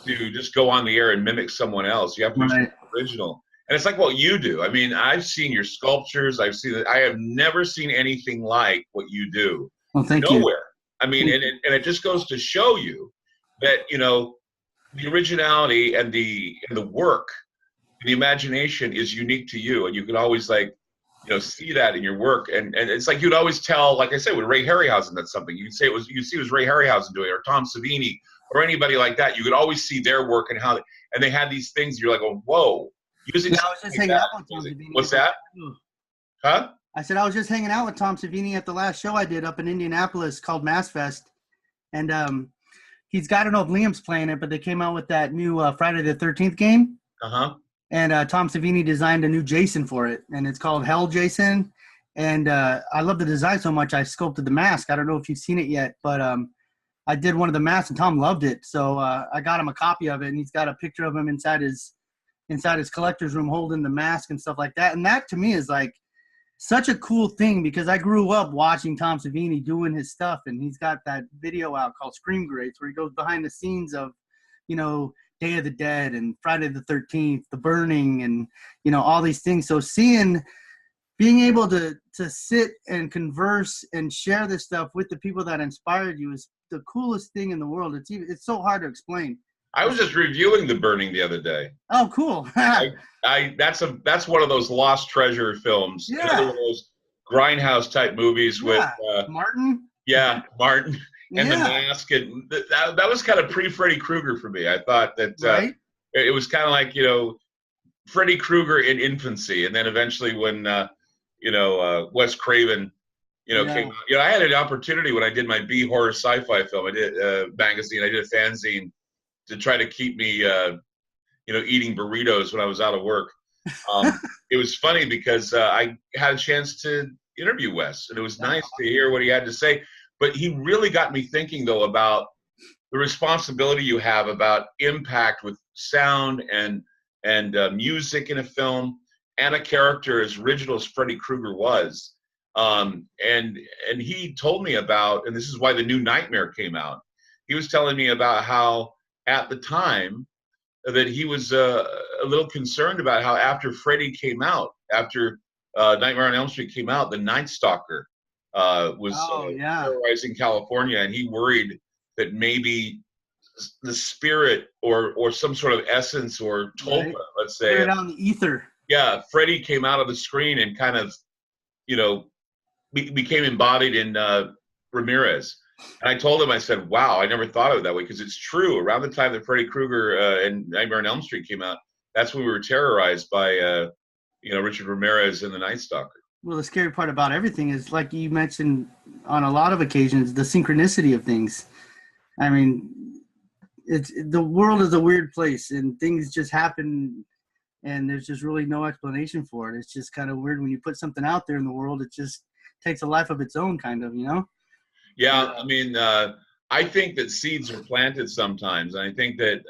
to just go on the air and mimic someone else. You have to be something original. And it's like what you do. I mean, I've seen your sculptures. I have never seen anything like what you do. Well, thank you. Nowhere. Nowhere. I mean, and it just goes to show you that, you know, the originality and the work the imagination is unique to you, and you can always like, see that in your work. And it's like you'd always tell, like I said, with Ray Harryhausen, that's something you'd say you'd see it was Ray Harryhausen doing it, or Tom Savini, or anybody like that. You could always see their work and how, and they had these things. You're like, oh, whoa, using. Yeah, I was just hanging out with Tom Savini. What's that? Huh? I said I was just hanging out with Tom Savini at the last show I did up in Indianapolis called Mass Fest, and he's got, I don't know if Liam's playing it, but they came out with that new Friday the 13th game. And Tom Savini designed a new Jason for it, and it's called Hell Jason. And I love the design so much, I sculpted the mask. I don't know if you've seen it yet, but I did one of the masks, and Tom loved it. So I got him a copy of it, and he's got a picture of him inside his collector's room holding the mask and stuff like that. And that to me is like such a cool thing, because I grew up watching Tom Savini doing his stuff, and he's got that video out called Scream Greats where he goes behind the scenes of, Day of the Dead and Friday the 13th, The Burning, and all these things. So being able to sit and converse and share this stuff with the people that inspired you is the coolest thing in the world. It's so hard to explain. I was just reviewing The Burning the other day. Oh, cool. That's one of those lost treasure films. Yeah. Another one of those grindhouse type movies with Martin. Yeah, Martin. And Yeah. The Mask, and that was kind of pre-Freddy Krueger for me. I thought that Right. it was kind of like Freddy Krueger in infancy, and then eventually when Wes Craven came out. I had an opportunity when I did my B horror sci-fi film. I did a magazine. I did a fanzine to try to keep me eating burritos when I was out of work. It was funny because I had a chance to interview Wes, and it was nice to hear what he had to say. But he really got me thinking, though, about the responsibility you have about impact with sound and music in a film, and a character as original as Freddy Krueger was. And he told me about, and this is why the new Nightmare came out. He was telling me about how at the time that he was a little concerned about how after Freddy came out, after Nightmare on Elm Street came out, the Night Stalker was terrorizing California, and he worried that maybe the spirit or some sort of essence or tulpa, let's say, Spirit on the ether. Yeah, Freddy came out of the screen and kind of, became embodied in Ramirez. And I told him, I said, wow, I never thought of it that way, because it's true. Around the time that Freddy Krueger and Nightmare on Elm Street came out, that's when we were terrorized by, Richard Ramirez and the Night Stalker. Well, the scary part about everything is, like you mentioned on a lot of occasions, the synchronicity of things. I mean, the world is a weird place, and things just happen, and there's just really no explanation for it. It's just kind of weird when you put something out there in the world. It just takes a life of its own, kind of, Yeah, I mean, I think that seeds are planted sometimes, and I think that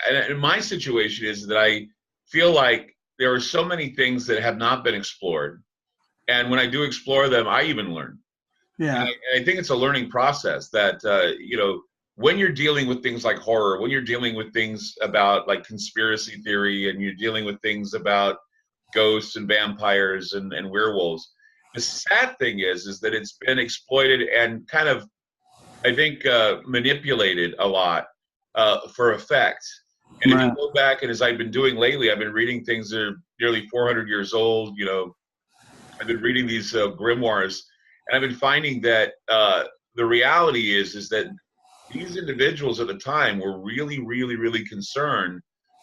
and my situation is that I feel like there are so many things that have not been explored, and when I do explore them, I even learn. Yeah, and I think it's a learning process that when you're dealing with things like horror, when you're dealing with things about like conspiracy theory, and you're dealing with things about ghosts and vampires and werewolves, the sad thing is that it's been exploited and kind of, I think, manipulated a lot for effect. And if you go back, and as I've been doing lately, I've been reading things that are nearly 400 years old. I've been reading these grimoires, and I've been finding that the reality is that these individuals at the time were really, really, really concerned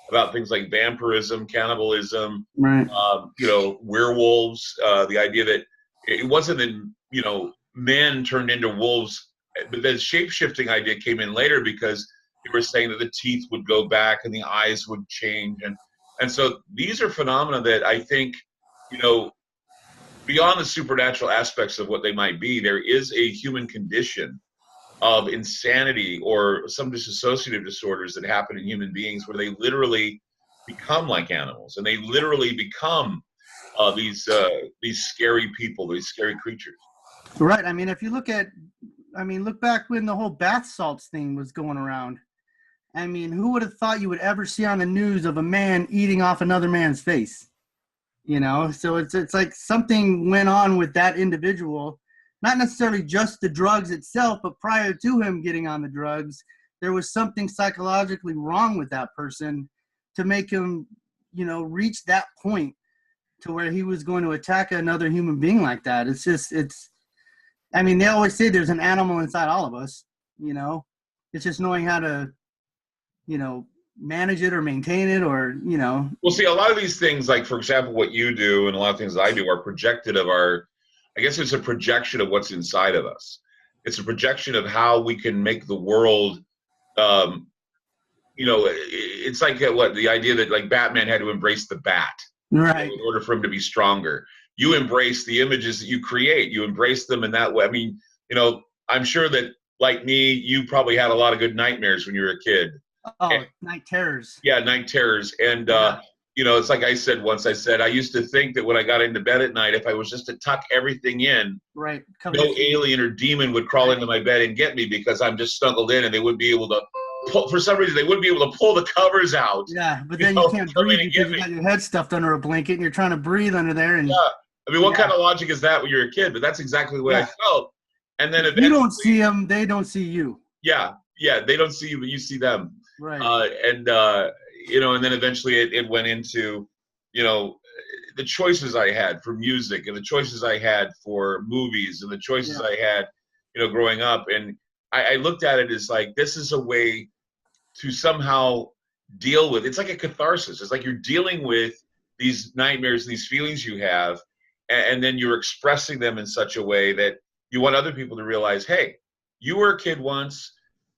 about things like vampirism, cannibalism, werewolves, the idea that it wasn't that, men turned into wolves, but the shape-shifting idea came in later, because they were saying that the teeth would go back and the eyes would change. And so these are phenomena that I think, beyond the supernatural aspects of what they might be, there is a human condition of insanity or some dissociative disorders that happen in human beings, where they literally become like animals, and they literally become these scary people, these scary creatures. Right. I mean, if you look back when the whole bath salts thing was going around. I mean, who would have thought you would ever see on the news of a man eating off another man's face? So it's like something went on with that individual, not necessarily just the drugs itself, but prior to him getting on the drugs, there was something psychologically wrong with that person to make him, reach that point to where he was going to attack another human being like that. I mean, they always say there's an animal inside all of us, it's just knowing how to, manage it or maintain it or. Well, see, a lot of these things, like, for example, what you do and a lot of things that I do are projected of I guess it's a projection of what's inside of us. It's a projection of how we can make the world, it's like the idea that like Batman had to embrace the bat, right, in order for him to be stronger. You embrace the images that you create. You embrace them in that way. I mean, I'm sure that like me, you probably had a lot of good nightmares when you were a kid. Oh, night terrors. Yeah, night terrors. And, it's like I said once, I used to think that when I got into bed at night, if I was just to tuck everything in, right, no alien or demon would crawl into my bed and get me because I'm just snuggled in and they wouldn't be able to for some reason, they wouldn't be able to pull the covers out. Yeah, but then you can't breathe because you got your head stuffed under a blanket and you're trying to breathe under there. And yeah, I mean, what kind of logic is that when you're a kid? But that's exactly the way I felt. And then if you don't see them, they don't see you. Yeah, they don't see you, but you see them. Right. And then eventually it went into, the choices I had for music and the choices I had for movies and the choices I had, growing up. And I looked at it as like, this is a way to somehow deal with, it's like a catharsis. It's like you're dealing with these nightmares and these feelings you have, and then you're expressing them in such a way that you want other people to realize, hey, you were a kid once,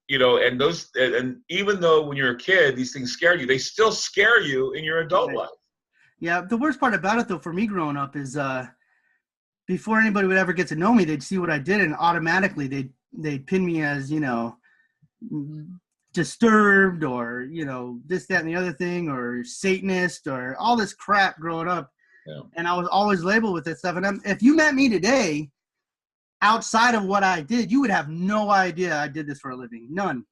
and even though when you're a kid, these things scare you, they still scare you in your adult life. Yeah, the worst part about it, though, for me growing up is before anybody would ever get to know me, they'd see what I did, and automatically they'd pin me as, disturbed or, this, that, and the other thing, or Satanist or all this crap growing up. Yeah. And I was always labeled with this stuff. And if you met me today, outside of what I did, you would have no idea I did this for a living. None.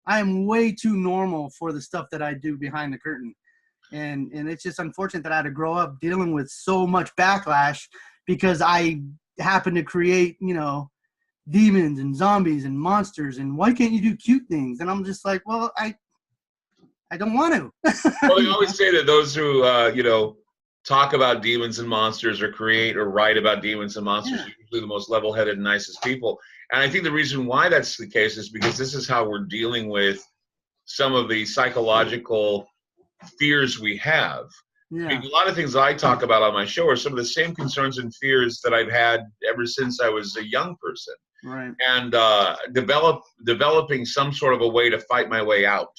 I am way too normal for the stuff that I do behind the curtain. And it's just unfortunate that I had to grow up dealing with so much backlash because I happened to create, demons and zombies and monsters. And why can't you do cute things? And I'm just like, well, I don't want to. Well, they always say that those who, talk about demons and monsters or create or write about demons and monsters are usually the most level-headed and nicest people. And I think the reason why that's the case is because this is how we're dealing with some of the psychological fears we have. Yeah. I mean, a lot of things that I talk about on my show are some of the same concerns and fears that I've had ever since I was a young person. Right. And developing some sort of a way to fight my way out.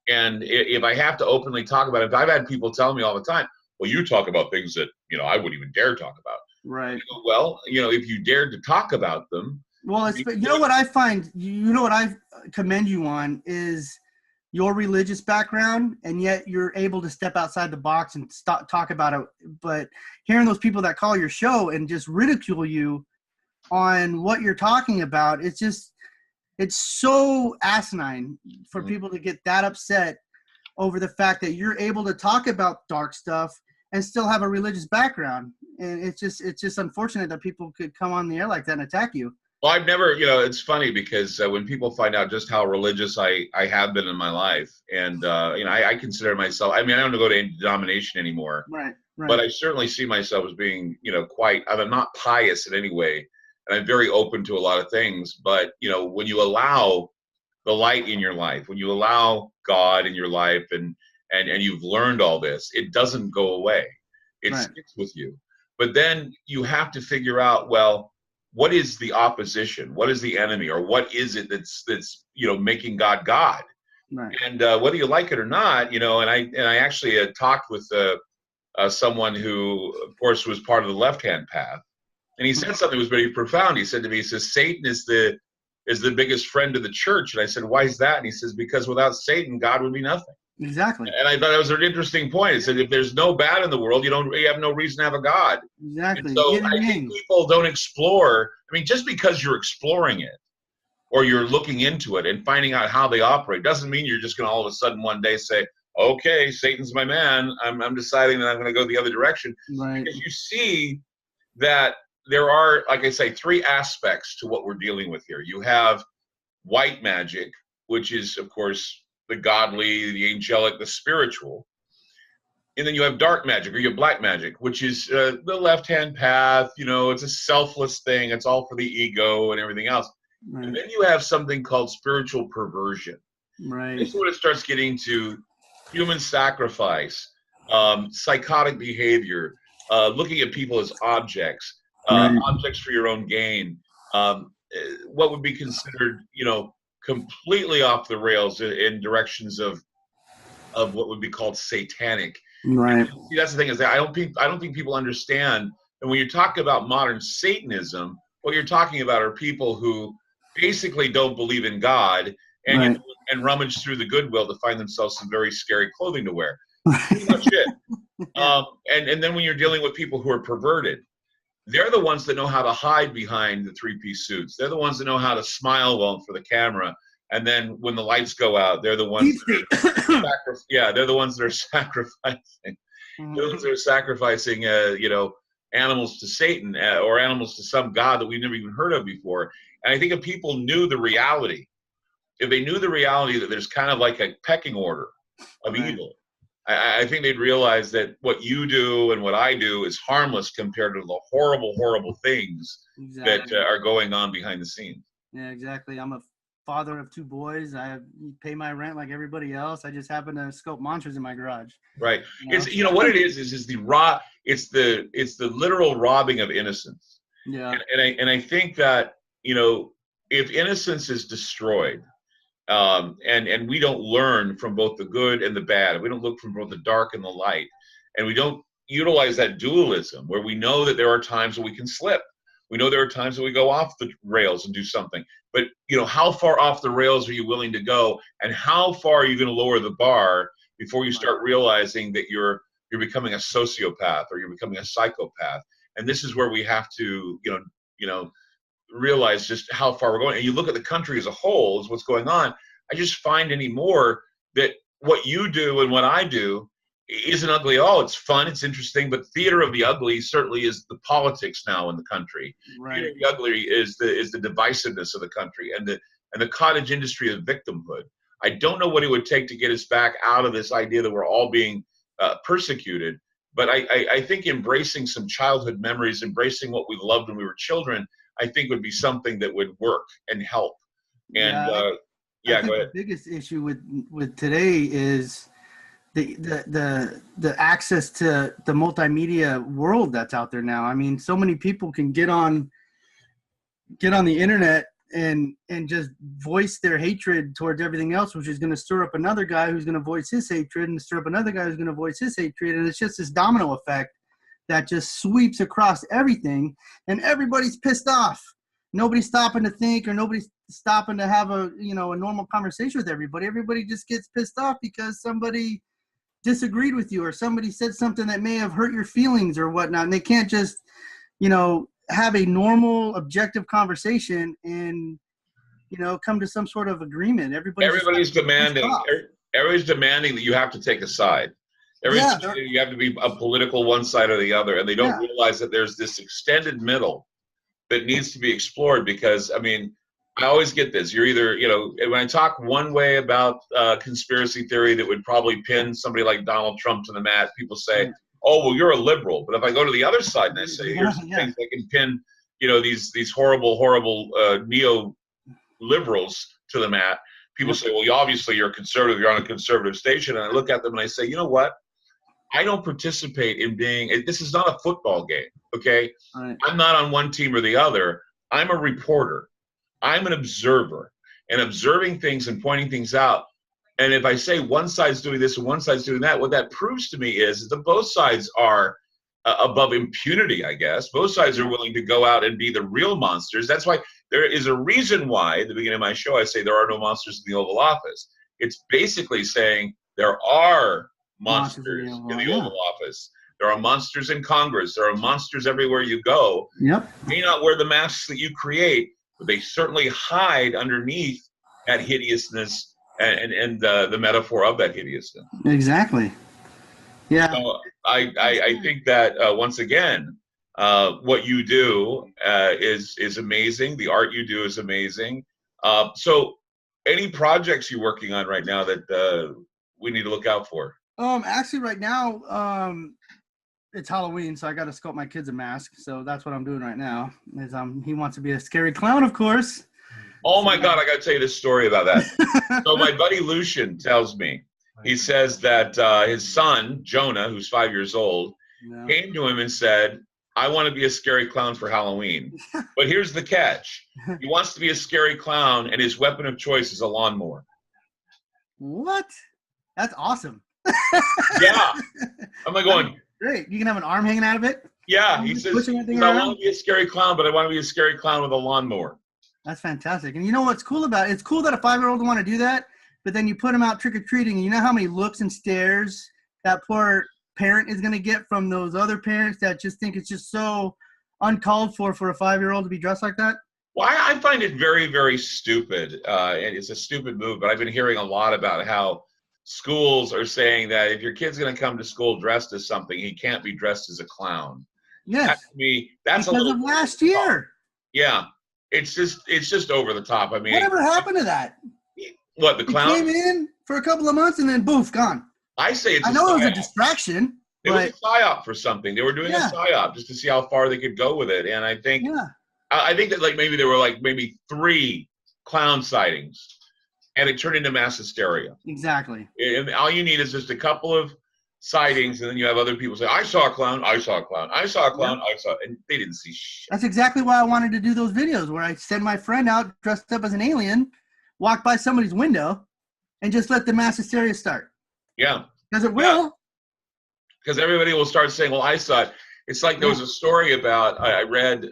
And if I have to openly talk about it, I've had people tell me all the time, well, you talk about things that, I wouldn't even dare talk about. Right. Well, if you dared to talk about them. Well, what I find, what I commend you on is your religious background, and yet you're able to step outside the box and talk about it. But hearing those people that call your show and just ridicule you on what you're talking about, it's so asinine for people to get that upset over the fact that you're able to talk about dark stuff and still have a religious background. And it's just unfortunate that people could come on the air like that and attack you. Well, I've never, it's funny because when people find out just how religious I have been in my life, and, I consider myself, I don't go to any denomination anymore. Right. But I certainly see myself as being, I'm not pious in any way, and I'm very open to a lot of things. But, when you allow the light in your life, when you allow God in your life and you've learned all this, it doesn't go away. It sticks with you. But then you have to figure out, well, what is the opposition? What is the enemy? Or what is it that's making God God? Right. And whether you like it or not, and I actually talked with someone who, of course, was part of the left-hand path. And he said something that was very profound. He said to me, he says, Satan is the biggest friend of the church. And I said, why is that? And he says, because without Satan, God would be nothing. Exactly. And I thought that was an interesting point. He said, if there's no bad in the world, you have no reason to have a God. Exactly. And so I think people don't explore. Just because you're exploring it or you're looking into it and finding out how they operate doesn't mean you're just going to all of a sudden one day say, okay, Satan's my man. I'm deciding that I'm going to go the other direction. Right. Because you see that there are, like I say, three aspects to what we're dealing with here. You have white magic, which is, of course, the godly, the angelic, the spiritual. And then you have dark magic, or you have black magic, which is the left-hand path. You know, it's a selfless thing. It's all for the ego and everything else. Right. And then you have something called spiritual perversion. Right. This is when it starts getting to human sacrifice, psychotic behavior, looking at people as objects, Right. objects for your own gain. What would be considered, you know, completely off the rails in directions of what would be called satanic. Right. See, that's the thing, is that I don't think people understand. And when you talk about modern Satanism, what you're talking about are people who basically don't believe in God, and Right. you know, and rummage through the Goodwill to find themselves some very scary clothing to wear. Pretty much it. And then when you're dealing with people who are perverted, they're the ones that know how to hide behind the three-piece suits. They're the ones that know how to smile well for the camera. And then when the lights go out, they're the ones they're the ones that are sacrificing. Mhm. They're the ones that are sacrificing, you know, animals to Satan, or animals to some god that we've never even heard of before. And I think if people knew the reality, if they knew the reality that there's kind of like a pecking order of Right. evil, I think they'd realize that what you do and what I do is harmless compared to the horrible, horrible things Exactly. that are going on behind the scenes. Yeah, exactly. I'm a father of 2 boys. I pay my rent like everybody else. I just happen to sculpt monsters in my garage. Right. You know? It's, you know what it is the raw, it's the literal robbing of innocence. Yeah. And I think that, you know, if innocence is destroyed, and we don't learn from both the good and the bad, we don't look from both the dark and the light, and we don't utilize that dualism where we know that there are times when we can slip. We know there are times when we go off the rails and do something. But, you know, how far off the rails are you willing to go, and how far are you going to lower the bar before you start realizing that you're becoming a sociopath or you're becoming a psychopath? And this is where we have to, you know, realize just how far we're going. And you look at the country as a whole, is what's going on. I just find anymore that what you do and what I do isn't ugly at all. It's fun, it's interesting, but theater of the ugly certainly is the politics now in the country. Right. Theater of the ugly is the divisiveness of the country, and the cottage industry of victimhood. I don't know what it would take to get us back out of this idea that we're all being persecuted, but I think embracing some childhood memories, embracing what we loved when we were children, I think would be something that would work and help. And I think go ahead. the biggest issue with today is the access to the multimedia world that's out there now. I mean, so many people can get on the internet and just voice their hatred towards everything else, which is going to stir up another guy who's going to voice his hatred, and stir up another guy who's going to voice his hatred, and it's just this domino effect that just sweeps across everything, and everybody's pissed off. Nobody's stopping to think, or nobody's stopping to have a normal conversation with everybody. Everybody just gets pissed off because somebody disagreed with you, or somebody said something that may have hurt your feelings or whatnot, and they can't just, have a normal, objective conversation and, come to some sort of agreement. Everybody's demanding. Everybody's demanding that you have to take a side. You have to be a political one side or the other, and they don't realize that there's this extended middle that needs to be explored. Because, I mean, I always get this. You're either, when I talk one way about conspiracy theory that would probably pin somebody like Donald Trump to the mat, people say, oh, well, you're a liberal. But if I go to the other side and I say, here's some things that can pin, these horrible neo-liberals to the mat, people say, well, obviously you're a conservative, you're on a conservative station. And I look at them and I say, you know what? I don't participate in this is not a football game, okay? Right. I'm not on one team or the other. I'm a reporter. I'm an observer, and observing things and pointing things out. And if I say one side's doing this and one side's doing that, what that proves to me is that both sides are above impunity, I guess. Both sides are willing to go out and be the real monsters. That's why there is a reason why, at the beginning of my show, I say there are no monsters in the Oval Office. It's basically saying there are monsters in the Oval Office. There are monsters in Congress. There are monsters everywhere you go. Yep. They may not wear the masks that you create, but they certainly hide underneath that hideousness and the metaphor of that hideousness. Exactly. Yeah. So I think that once again, what you do is amazing. The art you do is amazing. So Any projects you're working on right now that we need to look out for? Actually, right now, it's Halloween, so I got to sculpt my kids a mask. So that's what I'm doing right now. Is he wants to be a scary clown, of course. Oh my God, I got to tell you this story about that. So my buddy Lucian tells me, he says that his son, Jonah, who's 5 years old, came to him and said, I want to be a scary clown for Halloween. But here's the catch. He wants to be a scary clown, and his weapon of choice is a lawnmower. What? That's awesome. Yeah. I'm like going, great. You can have an arm hanging out of it? Yeah. He says, I want to be a scary clown, but I want to be a scary clown with a lawnmower. That's fantastic. And you know what's cool about it? It's cool that a 5-year-old would want to do that, but then you put him out trick-or-treating, and you know how many looks and stares that poor parent is going to get from those other parents that just think it's just so uncalled for a 5-year-old to be dressed like that? Well, I find it very, very stupid. And it's a stupid move, but I've been hearing a lot about how schools are saying that if your kid's going to come to school dressed as something, he can't be dressed as a clown. Yes. That, to me, that's because of last year. Yeah. It's just over the top. I mean, whatever happened to that? What, the clown? He came in for a couple of months and then boof, gone. I say it's I know it was a distraction. It was a psyop for something. They were doing a psyop just to see how far they could go with it. And I think that like maybe there were like maybe 3 clown sightings, and it turned into mass hysteria. Exactly. And all you need is just a couple of sightings, and then you have other people say, I saw a clown, I saw a clown, I saw a clown, I saw, and they didn't see shit. That's exactly why I wanted to do those videos where I send my friend out dressed up as an alien, walk by somebody's window, and just let the mass hysteria start. Yeah. Because it will. Because everybody will start saying, well, I saw it. It's like there was a story about, I read,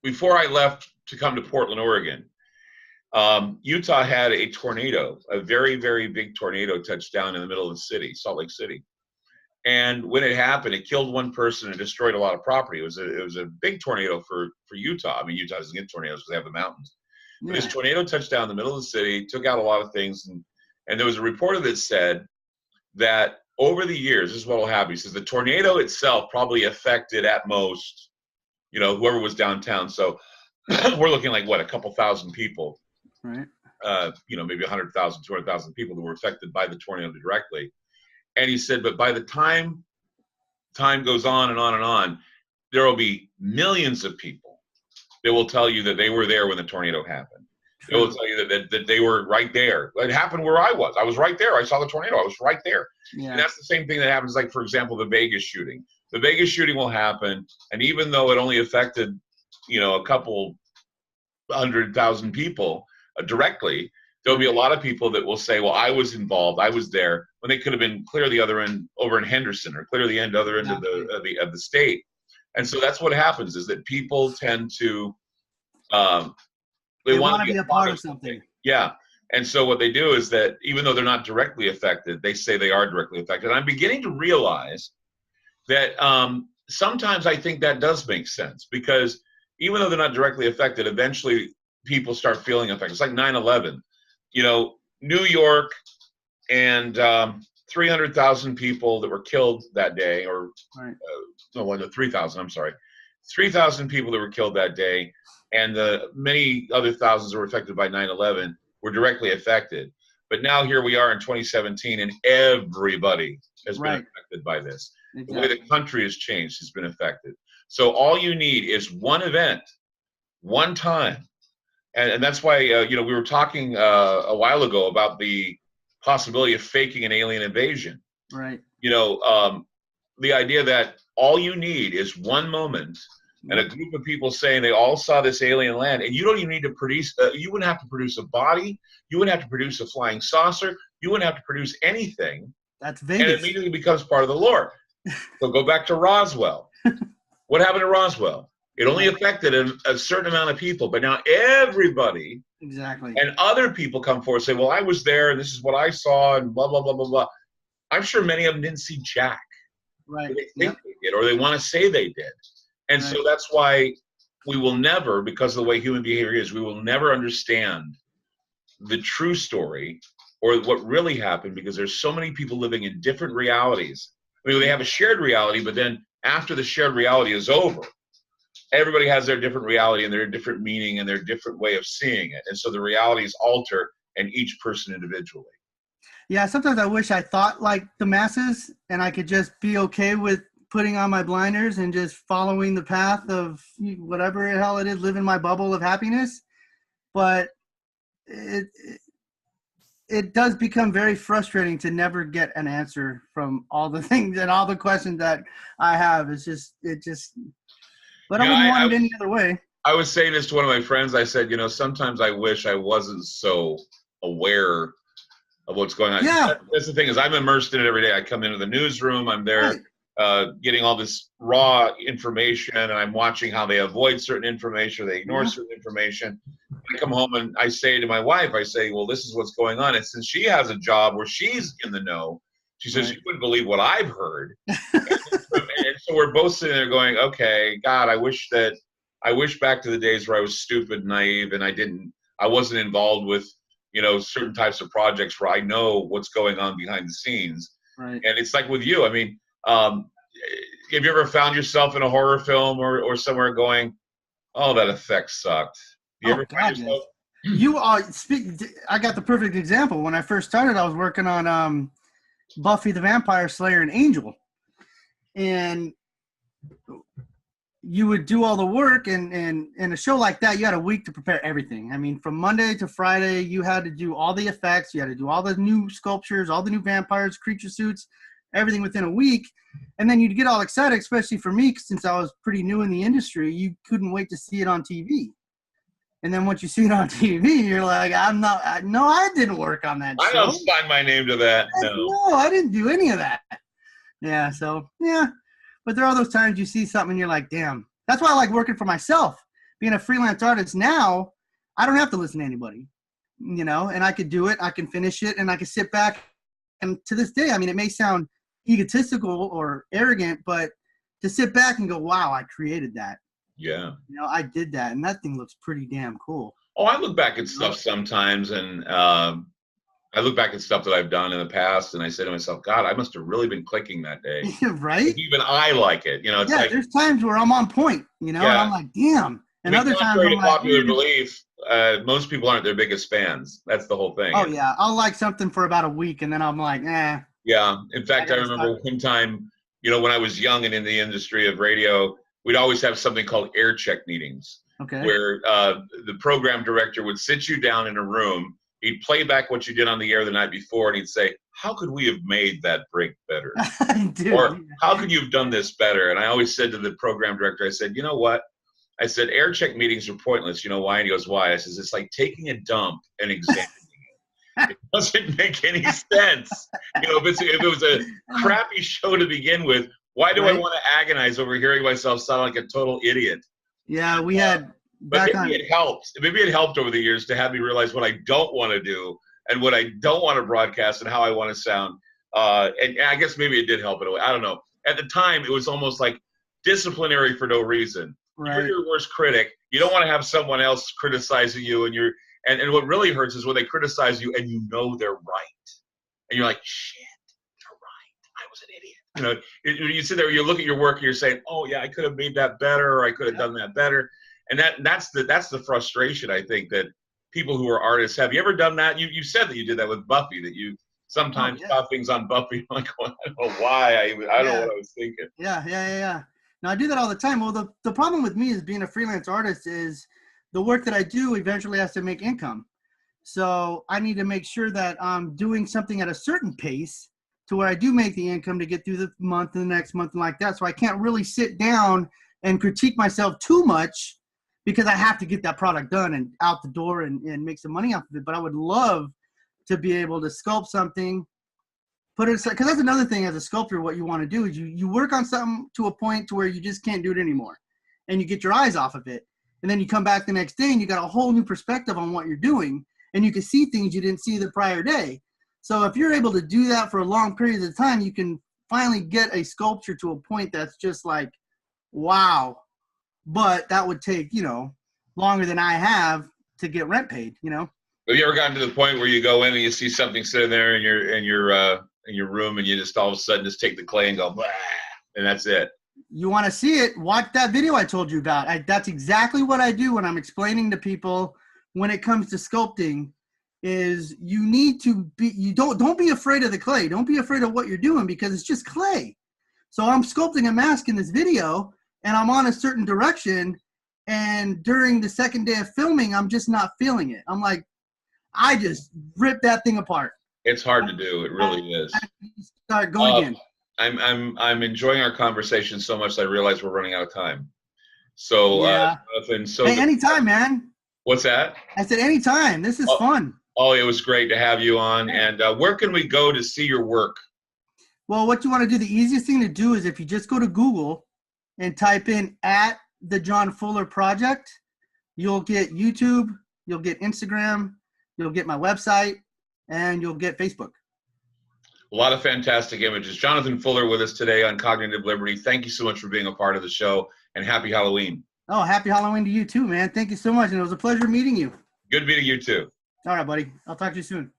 before I left to come to Portland, Oregon, Utah had a tornado, a very, very big tornado touched down in the middle of the city, Salt Lake City. And when it happened, it killed one person and destroyed a lot of property. It was a big tornado for Utah. I mean, Utah doesn't get tornadoes because they have the mountains. But this tornado touched down in the middle of the city, took out a lot of things. And there was a reporter that said that over the years, this is what will happen. He says the tornado itself probably affected at most, whoever was downtown. So we're looking like, what, a couple thousand people. Right. Maybe 100,000, 200,000 people that were affected by the tornado directly. And he said, but by the time goes on and on and on, there will be millions of people that will tell you that they were there when the tornado happened. They will tell you that they were right there. It happened where I was. I was right there. I saw the tornado. I was right there. Yeah. And that's the same thing that happens, like, for example, the Vegas shooting. The Vegas shooting will happen, and even though it only affected, a couple 100,000 people directly, there'll be a lot of people that will say, well, I was involved. I was there, when they could have been clear the other end over in Henderson or clear the other end of the state. And so that's what happens, is that people tend to they want to be a part of something. Yeah. And so what they do is that even though they're not directly affected, they say they are directly affected. And I'm beginning to realize that sometimes I think that does make sense, because even though they're not directly affected, eventually people start feeling affected. It's like 9/11. New York and 300,000 people that were killed that day, or 3,000, I'm sorry. 3,000 people that were killed that day, and the many other thousands that were affected by 9/11 were directly affected. But now here we are in 2017, and everybody has been affected by this. Exactly. The way the country has changed has been affected. So all you need is one event, one time. And that's why, we were talking a while ago about the possibility of faking an alien invasion. Right. The idea that all you need is one moment and a group of people saying they all saw this alien land, and you don't even need to produce, you wouldn't have to produce a body, you wouldn't have to produce a flying saucer, you wouldn't have to produce anything. That's Vegas. And it immediately becomes part of the lore. So go back to Roswell. What happened to Roswell? It only affected a certain amount of people, but now everybody and other people come forward and say, well, I was there, and this is what I saw, and blah, blah, blah, blah, blah. I'm sure many of them didn't see jack. Right. They think they did, or they want to say they did. And so that's why we will never, because of the way human behavior is, we will never understand the true story or what really happened, because there's so many people living in different realities. I mean, they have a shared reality, but then after the shared reality is over, everybody has their different reality and their different meaning and their different way of seeing it. And so the realities alter and each person individually. Yeah, sometimes I wish I thought like the masses and I could just be okay with putting on my blinders and just following the path of whatever the hell it is, living my bubble of happiness. But it does become very frustrating to never get an answer from all the things and all the questions that I have. But I wouldn't want it any other way. I was saying this to one of my friends. I said, sometimes I wish I wasn't so aware of what's going on. Yeah. That's the thing, is I'm immersed in it every day. I come into the newsroom, I'm there getting all this raw information, and I'm watching how they avoid certain information, or they ignore certain information. I come home and I say to my wife, well, this is what's going on. And since she has a job where she's in the know, she says she wouldn't believe what I've heard. and so we're both sitting there going, okay, God, I wish back to the days where I was stupid and naive and I wasn't involved with, certain types of projects where I know what's going on behind the scenes. Right. And it's like with you, I mean, have you ever found yourself in a horror film or somewhere going, oh, that effect sucked? You ever find yourself? I got the perfect example. When I first started, I was working on Buffy the Vampire Slayer and Angel. And you would do all the work, and in a show like that, you had a week to prepare everything. I mean, from Monday to Friday, you had to do all the effects. You had to do all the new sculptures, all the new vampires, creature suits, everything within a week. And then you'd get all excited, especially for me, since I was pretty new in the industry. You couldn't wait to see it on TV. And then once you see it on TV, you're like, I didn't work on that show. I don't sign my name to that. No, I didn't do any of that. Yeah, so, yeah. But there are those times you see something and you're like, damn. That's why I like working for myself. Being a freelance artist now, I don't have to listen to anybody, and I could do it. I can finish it, and I can sit back. And to this day, I mean, it may sound egotistical or arrogant, but to sit back and go, wow, I created that. Yeah. I did that, and that thing looks pretty damn cool. Oh, I look back at stuff sometimes, and I look back at stuff that I've done in the past, and I say to myself, God, I must have really been clicking that day. Right? Even I like it. It's like, there's times where I'm on point, and I'm like, damn. And other times I'm like, popular belief, most people aren't their biggest fans. That's the whole thing. Oh, yeah. I'll like something for about a week, and then I'm like, eh. Yeah. In fact, I remember one time, when I was young and in the industry of radio, we'd always have something called air check meetings. Okay. Where the program director would sit you down in a room. He'd play back what you did on the air the night before, and he'd say, how could we have made that break better? Or how could you have done this better? And I always said to the program director, I said, you know what? I said, air check meetings are pointless. You know why? And he goes, why? I says, it's like taking a dump and examining it. It doesn't make any sense. If it was a crappy show to begin with, why do I want to agonize over hearing myself sound like a total idiot? Yeah, we had... But maybe it helped. Maybe it helped over the years to have me realize what I don't want to do and what I don't want to broadcast and how I want to sound. And I guess maybe it did help in a way. I don't know. At the time, it was almost like disciplinary for no reason. Right. You're your worst critic. You don't want to have someone else criticizing you, and what really hurts is when they criticize you and they're right, and you're like, shit, they're right. I was an idiot. You sit there, you look at your work, and you're saying, oh yeah, I could have made that better, or I could have done that better. And that's the frustration, I think, that people who are artists have. You ever done that? You said that you did that with Buffy, that you sometimes saw things on Buffy. I'm like, I don't know why. I don't know what I was thinking. Yeah. No, I do that all the time. Well, the problem with me is being a freelance artist is the work that I do eventually has to make income. So I need to make sure that I'm doing something at a certain pace to where I do make the income to get through the month and the next month and like that. So I can't really sit down and critique myself too much, because I have to get that product done and out the door and make some money off of it. But I would love to be able to sculpt something, put it, because that's another thing as a sculptor, what you want to do is you work on something to a point to where you just can't do it anymore. And you get your eyes off of it. And then you come back the next day and you got a whole new perspective on what you're doing. And you can see things you didn't see the prior day. So if you're able to do that for a long period of time, you can finally get a sculpture to a point that's just like, wow. But that would take, longer than I have to get rent paid, Have you ever gotten to the point where you go in and you see something sitting there in your room, and you just all of a sudden just take the clay and go, blah, and that's it? You want to see it, watch that video I told you about. That's exactly what I do when I'm explaining to people when it comes to sculpting, is you need to be, don't be afraid of the clay. Don't be afraid of what you're doing, because it's just clay. So I'm sculpting a mask in this video and I'm on a certain direction. And during the second day of filming, I'm just not feeling it. I'm like, I just ripped that thing apart. It's hard to do. It really is. Start going again. I'm enjoying our conversation so much that I realize we're running out of time. So, Yeah. Jonathan, so Hey, anytime, man. What's that? I said anytime. This is fun. Oh, it was great to have you on. And where can we go to see your work? Well, what you want to do, the easiest thing to do is if you just go to Google and type in @the John Fuller Project, you'll get YouTube, you'll get Instagram, you'll get my website, and you'll get Facebook. A lot of fantastic images. Jonathan Fuller with us today on Cognitive Liberty. Thank you so much for being a part of the show, and happy Halloween. Oh, happy Halloween to you too, man. Thank you so much. And it was a pleasure meeting you. Good meeting you too. All right, buddy. I'll talk to you soon.